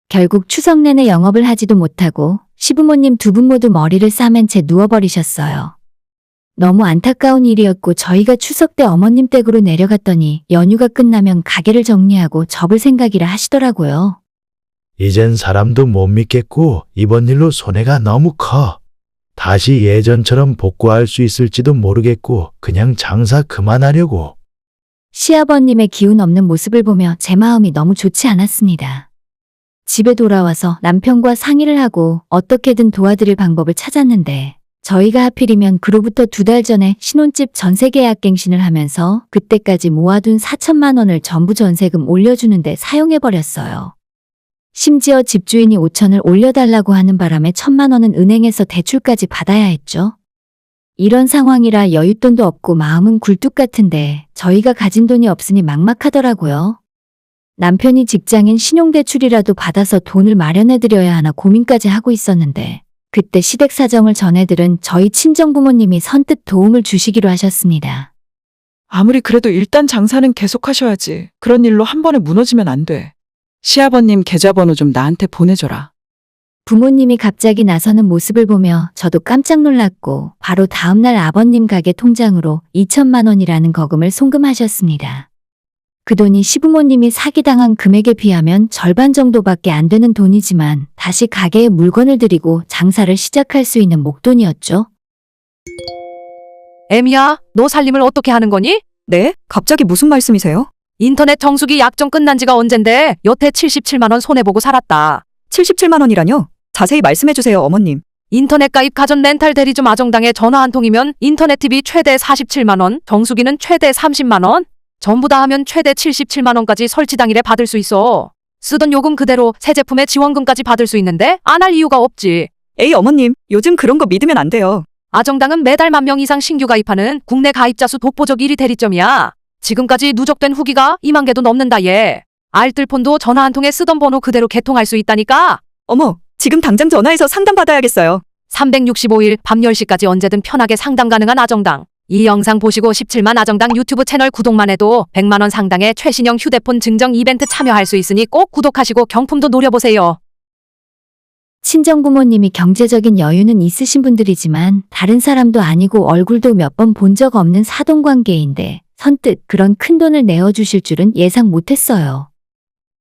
결국 추석 내내 영업을 하지도 못하고 시부모님 두 분 모두 머리를 싸맨 채 누워버리셨어요. 너무 안타까운 일이었고 저희가 추석 때 어머님 댁으로 내려갔더니 연휴가 끝나면 가게를 정리하고 접을 생각이라 하시더라고요. 이젠 사람도 못 믿겠고 이번 일로 손해가 너무 커. 다시 예전처럼 복구할 수 있을지도 모르겠고 그냥 장사 그만하려고. 시아버님의 기운 없는 모습을 보며 제 마음이 너무 좋지 않았습니다. 집에 돌아와서 남편과 상의를 하고 어떻게든 도와드릴 방법을 찾았는데 저희가 하필이면 그로부터 2달 전에 신혼집 전세 계약 갱신을 하면서 그때까지 모아둔 4천만 원을 전부 전세금 올려주는데 사용해버렸어요. 심지어 집주인이 5천을 올려달라고 하는 바람에 1,000만 원은 은행에서 대출까지 받아야 했죠. 이런 상황이라 여윳돈도 없고 마음은 굴뚝 같은데 저희가 가진 돈이 없으니 막막하더라고요. 남편이 직장인 신용대출이라도 받아서 돈을 마련해드려야 하나 고민까지 하고 있었는데 그때 시댁 사정을 전해들은 저희 친정부모님이 선뜻 도움을 주시기로 하셨습니다. 아무리 그래도 일단 장사는 계속하셔야지. 그런 일로 한 번에 무너지면 안 돼. 시아버님 계좌번호 좀 나한테 보내줘라. 부모님이 갑자기 나서는 모습을 보며 저도 깜짝 놀랐고 바로 다음날 아버님 가게 통장으로 2천만 원이라는 거금을 송금하셨습니다. 그 돈이 시부모님이 사기당한 금액에 비하면 절반 정도밖에 안 되는 돈이지만 다시 가게에 물건을 들이고 장사를 시작할 수 있는 목돈이었죠. 애미야, 너 살림을 어떻게 하는 거니? 네? 갑자기 무슨 말씀이세요? 인터넷 정수기 약정 끝난 지가 언젠데 여태 77만 원 손해보고 살았다. 77만 원이라뇨? 자세히 말씀해 주세요, 어머님. 인터넷 가입 가전 렌탈 대리점 아정당에 전화 한 통이면 인터넷 TV 최대 47만 원, 정수기는 최대 30만 원, 전부 다 하면 최대 77만 원까지 설치 당일에 받을 수 있어. 쓰던 요금 그대로 새 제품의 지원금까지 받을 수 있는데 안 할 이유가 없지. 에이, 어머님. 요즘 그런 거 믿으면 안 돼요. 아정당은 매달 10,000명 이상 신규 가입하는 국내 가입자 수 독보적 1위 대리점이야. 지금까지 누적된 후기가 2만 개도 넘는다 얘. 알뜰폰도 전화 한 통에 쓰던 번호 그대로 개통할 수 있다니까. 어머, 지금 당장 전화해서 상담 받아야겠어요. 365일 밤 10시까지 언제든 편하게 상담 가능한 아정당. 이 영상 보시고 17만 아정당 유튜브 채널 구독만 해도 100만 원 상당의 최신형 휴대폰 증정 이벤트 참여할 수 있으니 꼭 구독하시고 경품도 노려보세요. 친정부모님이 경제적인 여유는 있으신 분들이지만 다른 사람도 아니고 얼굴도 몇 번 본 적 없는 사돈관계인데 선뜻 그런 큰 돈을 내어주실 줄은 예상 못했어요.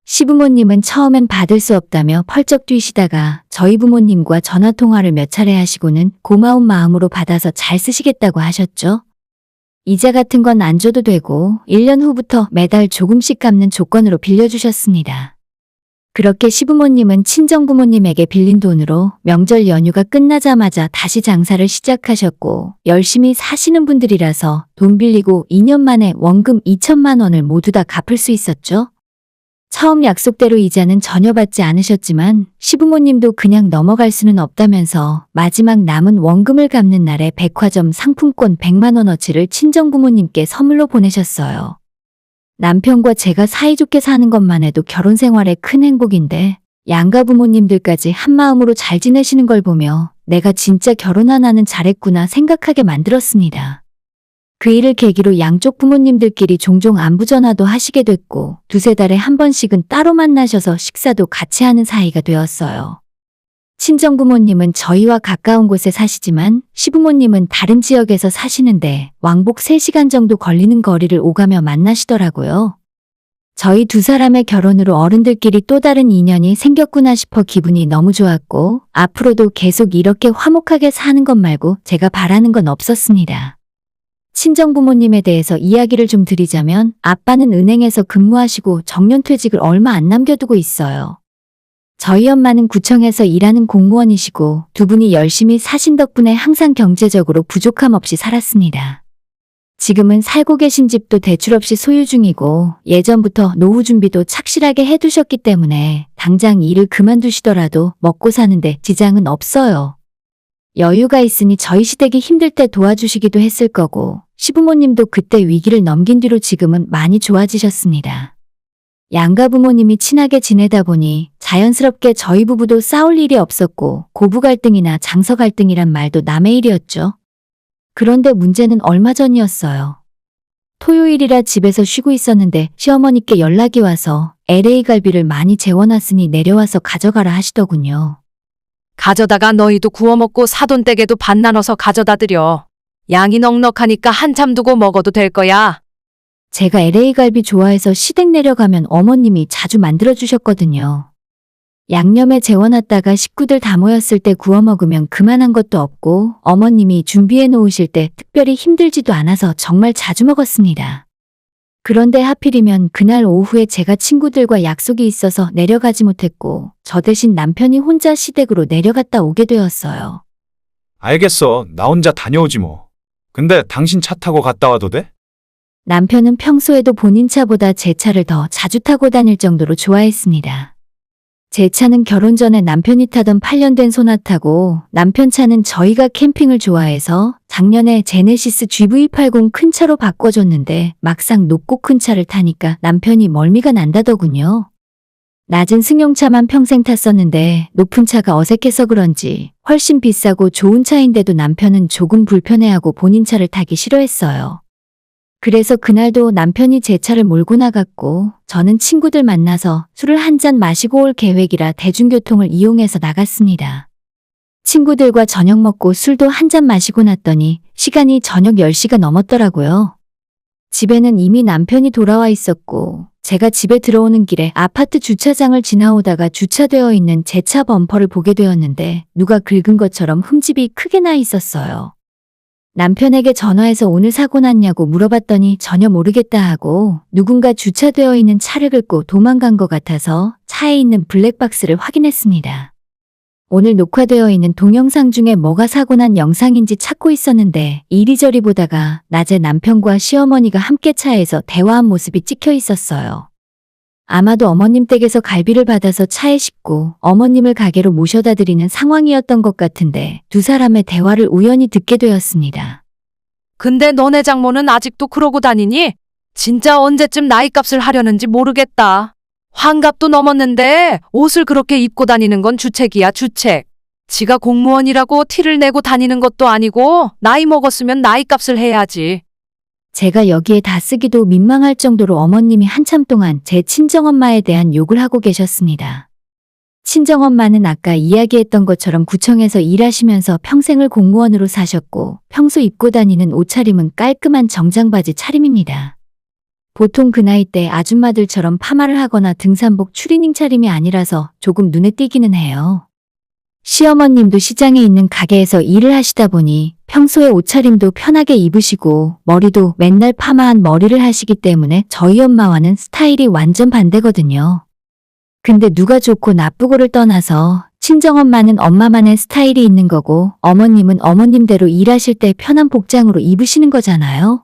시부모님은 처음엔 받을 수 없다며 펄쩍 뛰시다가 저희 부모님과 전화통화를 몇 차례 하시고는 고마운 마음으로 받아서 잘 쓰시겠다고 하셨죠. 이자 같은 건 안 줘도 되고 1년 후부터 매달 조금씩 갚는 조건으로 빌려주셨습니다. 그렇게 시부모님은 친정부모님에게 빌린 돈으로 명절 연휴가 끝나자마자 다시 장사를 시작하셨고 열심히 사시는 분들이라서 돈 빌리고 2년 만에 원금 2천만 원을 모두 다 갚을 수 있었죠. 처음 약속대로 이자는 전혀 받지 않으셨지만 시부모님도 그냥 넘어갈 수는 없다면서 마지막 남은 원금을 갚는 날에 백화점 상품권 100만 원어치를 친정부모님께 선물로 보내셨어요. 남편과 제가 사이좋게 사는 것만 해도 결혼 생활에 큰 행복인데 양가 부모님들까지 한마음으로 잘 지내시는 걸 보며 내가 진짜 결혼 하나는 잘했구나 생각하게 만들었습니다. 그 일을 계기로 양쪽 부모님들끼리 종종 안부 전화도 하시게 됐고 2-3달에 한 번씩은 따로 만나셔서 식사도 같이 하는 사이가 되었어요. 친정부모님은 저희와 가까운 곳에 사시지만 시부모님은 다른 지역에서 사시는데 왕복 3시간 정도 걸리는 거리를 오가며 만나시더라고요. 저희 두 사람의 결혼으로 어른들끼리 또 다른 인연이 생겼구나 싶어 기분이 너무 좋았고 앞으로도 계속 이렇게 화목하게 사는 것 말고 제가 바라는 건 없었습니다. 친정부모님에 대해서 이야기를 좀 드리자면 아빠는 은행에서 근무하시고 정년퇴직을 얼마 안 남겨두고 있어요. 저희 엄마는 구청에서 일하는 공무원이시고 두 분이 열심히 사신 덕분에 항상 경제적으로 부족함 없이 살았습니다. 지금은 살고 계신 집도 대출 없이 소유 중이고 예전부터 노후 준비도 착실하게 해두셨기 때문에 당장 일을 그만두시더라도 먹고 사는데 지장은 없어요. 여유가 있으니 저희 시댁이 힘들 때 도와주시기도 했을 거고 시부모님도 그때 위기를 넘긴 뒤로 지금은 많이 좋아지셨습니다. 양가 부모님이 친하게 지내다 보니 자연스럽게 저희 부부도 싸울 일이 없었고 고부 갈등이나 장서 갈등이란 말도 남의 일이었죠. 그런데 문제는 얼마 전이었어요. 토요일이라 집에서 쉬고 있었는데 시어머니께 연락이 와서 LA 갈비를 많이 재워놨으니 내려와서 가져가라 하시더군요. 가져다가 너희도 구워 먹고 사돈댁에도 반 나눠서 가져다 드려. 양이 넉넉하니까 한참 두고 먹어도 될 거야. 제가 LA 갈비 좋아해서 시댁 내려가면 어머님이 자주 만들어주셨거든요. 양념에 재워놨다가 식구들 다 모였을 때 구워 먹으면 그만한 것도 없고 어머님이 준비해 놓으실 때 특별히 힘들지도 않아서 정말 자주 먹었습니다. 그런데 하필이면 그날 오후에 제가 친구들과 약속이 있어서 내려가지 못했고 저 대신 남편이 혼자 시댁으로 내려갔다 오게 되었어요. 알겠어. 나 혼자 다녀오지 뭐. 근데 당신 차 타고 갔다 와도 돼? 남편은 평소에도 본인 차보다 제 차를 더 자주 타고 다닐 정도로 좋아했습니다. 제 차는 결혼 전에 남편이 타던 8년 된 소나타고 남편 차는 저희가 캠핑을 좋아해서 작년에 제네시스 GV80 큰 차로 바꿔줬는데 막상 높고 큰 차를 타니까 남편이 멀미가 난다더군요. 낮은 승용차만 평생 탔었는데 높은 차가 어색해서 그런지 훨씬 비싸고 좋은 차인데도 남편은 조금 불편해하고 본인 차를 타기 싫어했어요. 그래서 그날도 남편이 제 차를 몰고 나갔고 저는 친구들 만나서 술을 한 잔 마시고 올 계획이라 대중교통을 이용해서 나갔습니다. 친구들과 저녁 먹고 술도 한 잔 마시고 났더니 시간이 저녁 10시가 넘었더라고요. 집에는 이미 남편이 돌아와 있었고 제가 집에 들어오는 길에 아파트 주차장을 지나오다가 주차되어 있는 제 차 범퍼를 보게 되었는데 누가 긁은 것처럼 흠집이 크게 나 있었어요. 남편에게 전화해서 오늘 사고 났냐고 물어봤더니 전혀 모르겠다 하고 누군가 주차되어 있는 차를 긁고 도망간 것 같아서 차에 있는 블랙박스를 확인했습니다. 오늘 녹화되어 있는 동영상 중에 뭐가 사고 난 영상인지 찾고 있었는데 이리저리 보다가 낮에 남편과 시어머니가 함께 차에서 대화한 모습이 찍혀 있었어요. 아마도 어머님 댁에서 갈비를 받아서 차에 싣고 어머님을 가게로 모셔다 드리는 상황이었던 것 같은데 두 사람의 대화를 우연히 듣게 되었습니다. 근데 너네 장모는 아직도 그러고 다니니? 진짜 언제쯤 나이값을 하려는지 모르겠다. 환갑도 넘었는데 옷을 그렇게 입고 다니는 건 주책이야, 주책. 지가 공무원이라고 티를 내고 다니는 것도 아니고 나이 먹었으면 나이값을 해야지. 제가 여기에 다 쓰기도 민망할 정도로 어머님이 한참 동안 제 친정엄마에 대한 욕을 하고 계셨습니다. 친정엄마는 아까 이야기했던 것처럼 구청에서 일하시면서 평생을 공무원으로 사셨고 평소 입고 다니는 옷차림은 깔끔한 정장바지 차림입니다. 보통 그 나이 때 아줌마들처럼 파마를 하거나 등산복 추리닝 차림이 아니라서 조금 눈에 띄기는 해요. 시어머님도 시장에 있는 가게에서 일을 하시다 보니 평소에 옷차림도 편하게 입으시고 머리도 맨날 파마한 머리를 하시기 때문에 저희 엄마와는 스타일이 완전 반대거든요. 근데 누가 좋고 나쁘고를 떠나서 친정엄마는 엄마만의 스타일이 있는 거고 어머님은 어머님대로 일하실 때 편한 복장으로 입으시는 거잖아요.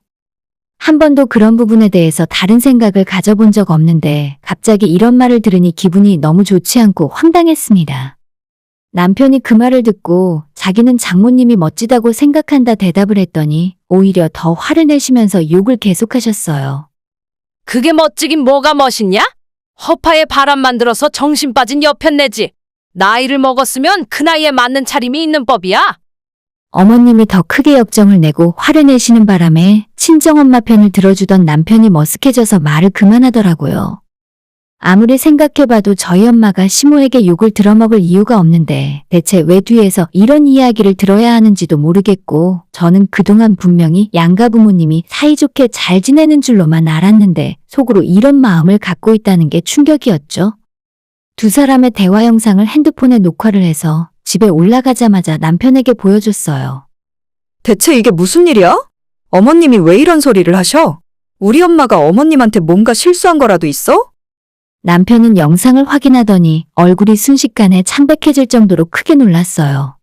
한 번도 그런 부분에 대해서 다른 생각을 가져본 적 없는데 갑자기 이런 말을 들으니 기분이 너무 좋지 않고 황당했습니다. 남편이 그 말을 듣고 자기는 장모님이 멋지다고 생각한다 대답을 했더니 오히려 더 화를 내시면서 욕을 계속하셨어요. 그게 멋지긴 뭐가 멋있냐? 허파에 바람만 들어서 정신 빠진 여편네지. 나이를 먹었으면 그 나이에 맞는 차림이 있는 법이야. 어머님이 더 크게 역정을 내고 화를 내시는 바람에 친정엄마 편을 들어주던 남편이 머쓱해져서 말을 그만하더라고요. 아무리 생각해봐도 저희 엄마가 시모에게 욕을 들어먹을 이유가 없는데 대체 왜 뒤에서 이런 이야기를 들어야 하는지도 모르겠고 저는 그동안 분명히 양가 부모님이 사이좋게 잘 지내는 줄로만 알았는데 속으로 이런 마음을 갖고 있다는 게 충격이었죠. 두 사람의 대화 영상을 핸드폰에 녹화를 해서 집에 올라가자마자 남편에게 보여줬어요. 대체 이게 무슨 일이야? 어머님이 왜 이런 소리를 하셔? 우리 엄마가 어머님한테 뭔가 실수한 거라도 있어? 남편은 영상을 확인하더니 얼굴이 순식간에 창백해질 정도로 크게 놀랐어요.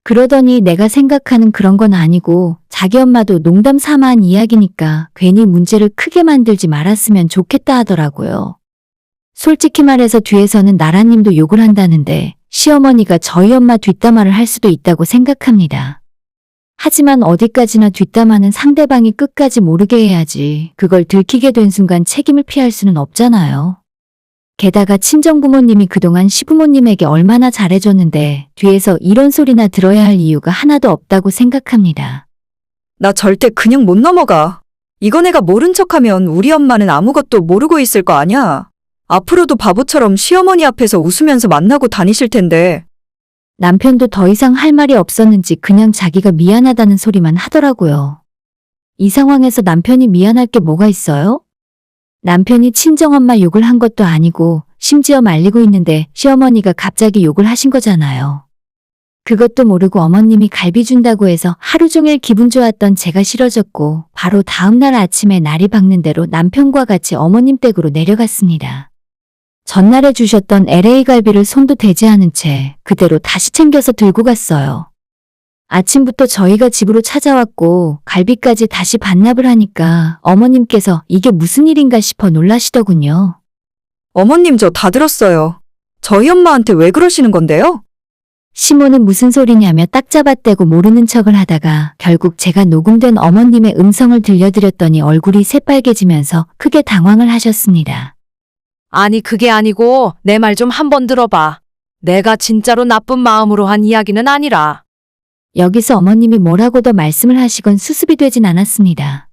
그러더니 내가 생각하는 그런 건 아니고 자기 엄마도 농담 삼아 한 이야기니까 괜히 문제를 크게 만들지 말았으면 좋겠다 하더라고요. 솔직히 말해서 뒤에서는 나라님도 욕을 한다는데 시어머니가 저희 엄마 뒷담화를 할 수도 있다고 생각합니다. 하지만 어디까지나 뒷담화는 상대방이 끝까지 모르게 해야지 그걸 들키게 된 순간 책임을 피할 수는 없잖아요. 게다가 친정부모님이 그동안 시부모님에게 얼마나 잘해줬는데 뒤에서 이런 소리나 들어야 할 이유가 하나도 없다고 생각합니다. 나 절대 그냥 못 넘어가. 이거 내가 모른 척하면 우리 엄마는 아무것도 모르고 있을 거 아니야. 앞으로도 바보처럼 시어머니 앞에서 웃으면서 만나고 다니실 텐데. 남편도 더 이상 할 말이 없었는지 그냥 자기가 미안하다는 소리만 하더라고요. 이 상황에서 남편이 미안할 게 뭐가 있어요? 남편이 친정엄마 욕을 한 것도 아니고 심지어 말리고 있는데 시어머니가 갑자기 욕을 하신 거잖아요. 그것도 모르고 어머님이 갈비 준다고 해서 하루 종일 기분 좋았던 제가 싫어졌고 바로 다음날 아침에 날이 밝는 대로 남편과 같이 어머님 댁으로 내려갔습니다. 전날에 주셨던 LA 갈비를 손도 대지 않은 채 그대로 다시 챙겨서 들고 갔어요. 아침부터 저희가 집으로 찾아왔고 갈비까지 다시 반납을 하니까 어머님께서 이게 무슨 일인가 싶어 놀라시더군요. 어머님 저 다 들었어요. 저희 엄마한테 왜 그러시는 건데요? 시모는 무슨 소리냐며 딱 잡아떼고 모르는 척을 하다가 결국 제가 녹음된 어머님의 음성을 들려드렸더니 얼굴이 새빨개지면서 크게 당황을 하셨습니다. 아니 그게 아니고 내 말 좀 한번 들어봐. 내가 진짜로 나쁜 마음으로 한 이야기는 아니라. 여기서 어머님이 뭐라고 더 말씀을 하시건 수습이 되진 않았습니다.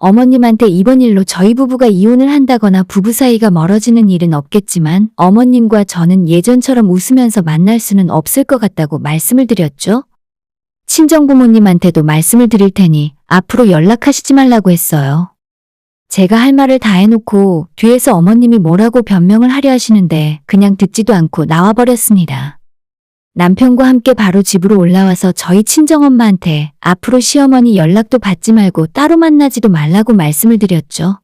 어머님한테 이번 일로 저희 부부가 이혼을 한다거나 부부 사이가 멀어지는 일은 없겠지만 어머님과 저는 예전처럼 웃으면서 만날 수는 없을 것 같다고 말씀을 드렸죠. 친정부모님한테도 말씀을 드릴 테니 앞으로 연락하시지 말라고 했어요. 제가 할 말을 다 해놓고 뒤에서 어머님이 뭐라고 변명을 하려 하시는데 그냥 듣지도 않고 나와버렸습니다. 남편과 함께 바로 집으로 올라와서 저희 친정엄마한테 앞으로 시어머니 연락도 받지 말고 따로 만나지도 말라고 말씀을 드렸죠.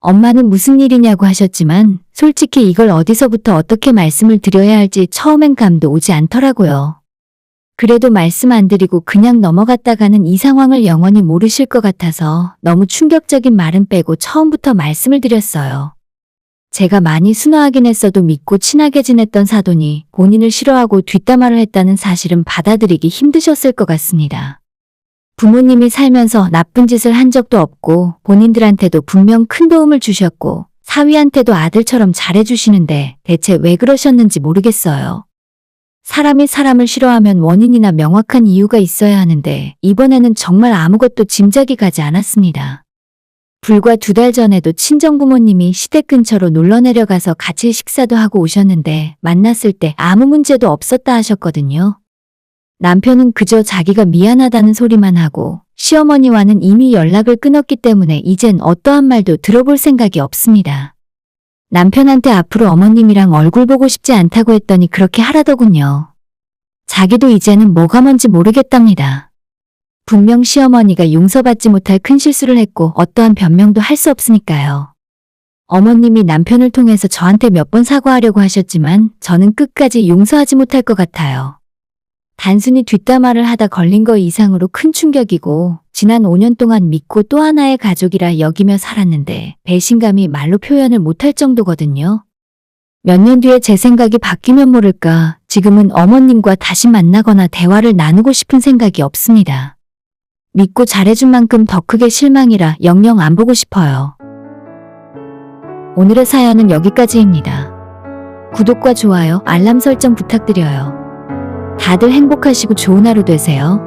엄마는 무슨 일이냐고 하셨지만 솔직히 이걸 어디서부터 어떻게 말씀을 드려야 할지 처음엔 감도 오지 않더라고요. 그래도 말씀 안 드리고 그냥 넘어갔다가는 이 상황을 영원히 모르실 것 같아서 너무 충격적인 말은 빼고 처음부터 말씀을 드렸어요. 제가 많이 순화하긴 했어도 믿고 친하게 지냈던 사돈이 본인을 싫어하고 뒷담화를 했다는 사실은 받아들이기 힘드셨을 것 같습니다. 부모님이 살면서 나쁜 짓을 한 적도 없고 본인들한테도 분명 큰 도움을 주셨고 사위한테도 아들처럼 잘해주시는데 대체 왜 그러셨는지 모르겠어요. 사람이 사람을 싫어하면 원인이나 명확한 이유가 있어야 하는데 이번에는 정말 아무것도 짐작이 가지 않았습니다. 불과 2달 전에도 친정부모님이 시댁 근처로 놀러 내려가서 같이 식사도 하고 오셨는데 만났을 때 아무 문제도 없었다 하셨거든요. 남편은 그저 자기가 미안하다는 소리만 하고 시어머니와는 이미 연락을 끊었기 때문에 이젠 어떠한 말도 들어볼 생각이 없습니다. 남편한테 앞으로 어머님이랑 얼굴 보고 싶지 않다고 했더니 그렇게 하라더군요. 자기도 이제는 뭐가 뭔지 모르겠답니다. 분명 시어머니가 용서받지 못할 큰 실수를 했고 어떠한 변명도 할 수 없으니까요. 어머님이 남편을 통해서 저한테 몇 번 사과하려고 하셨지만 저는 끝까지 용서하지 못할 것 같아요. 단순히 뒷담화를 하다 걸린 거 이상으로 큰 충격이고 지난 5년 동안 믿고 또 하나의 가족이라 여기며 살았는데 배신감이 말로 표현을 못할 정도거든요. 몇 년 뒤에 제 생각이 바뀌면 모를까 지금은 어머님과 다시 만나거나 대화를 나누고 싶은 생각이 없습니다. 믿고 잘해준 만큼 더 크게 실망이라 영영 안 보고 싶어요. 오늘의 사연은 여기까지입니다. 구독과 좋아요, 알람 설정 부탁드려요. 다들 행복하시고 좋은 하루 되세요.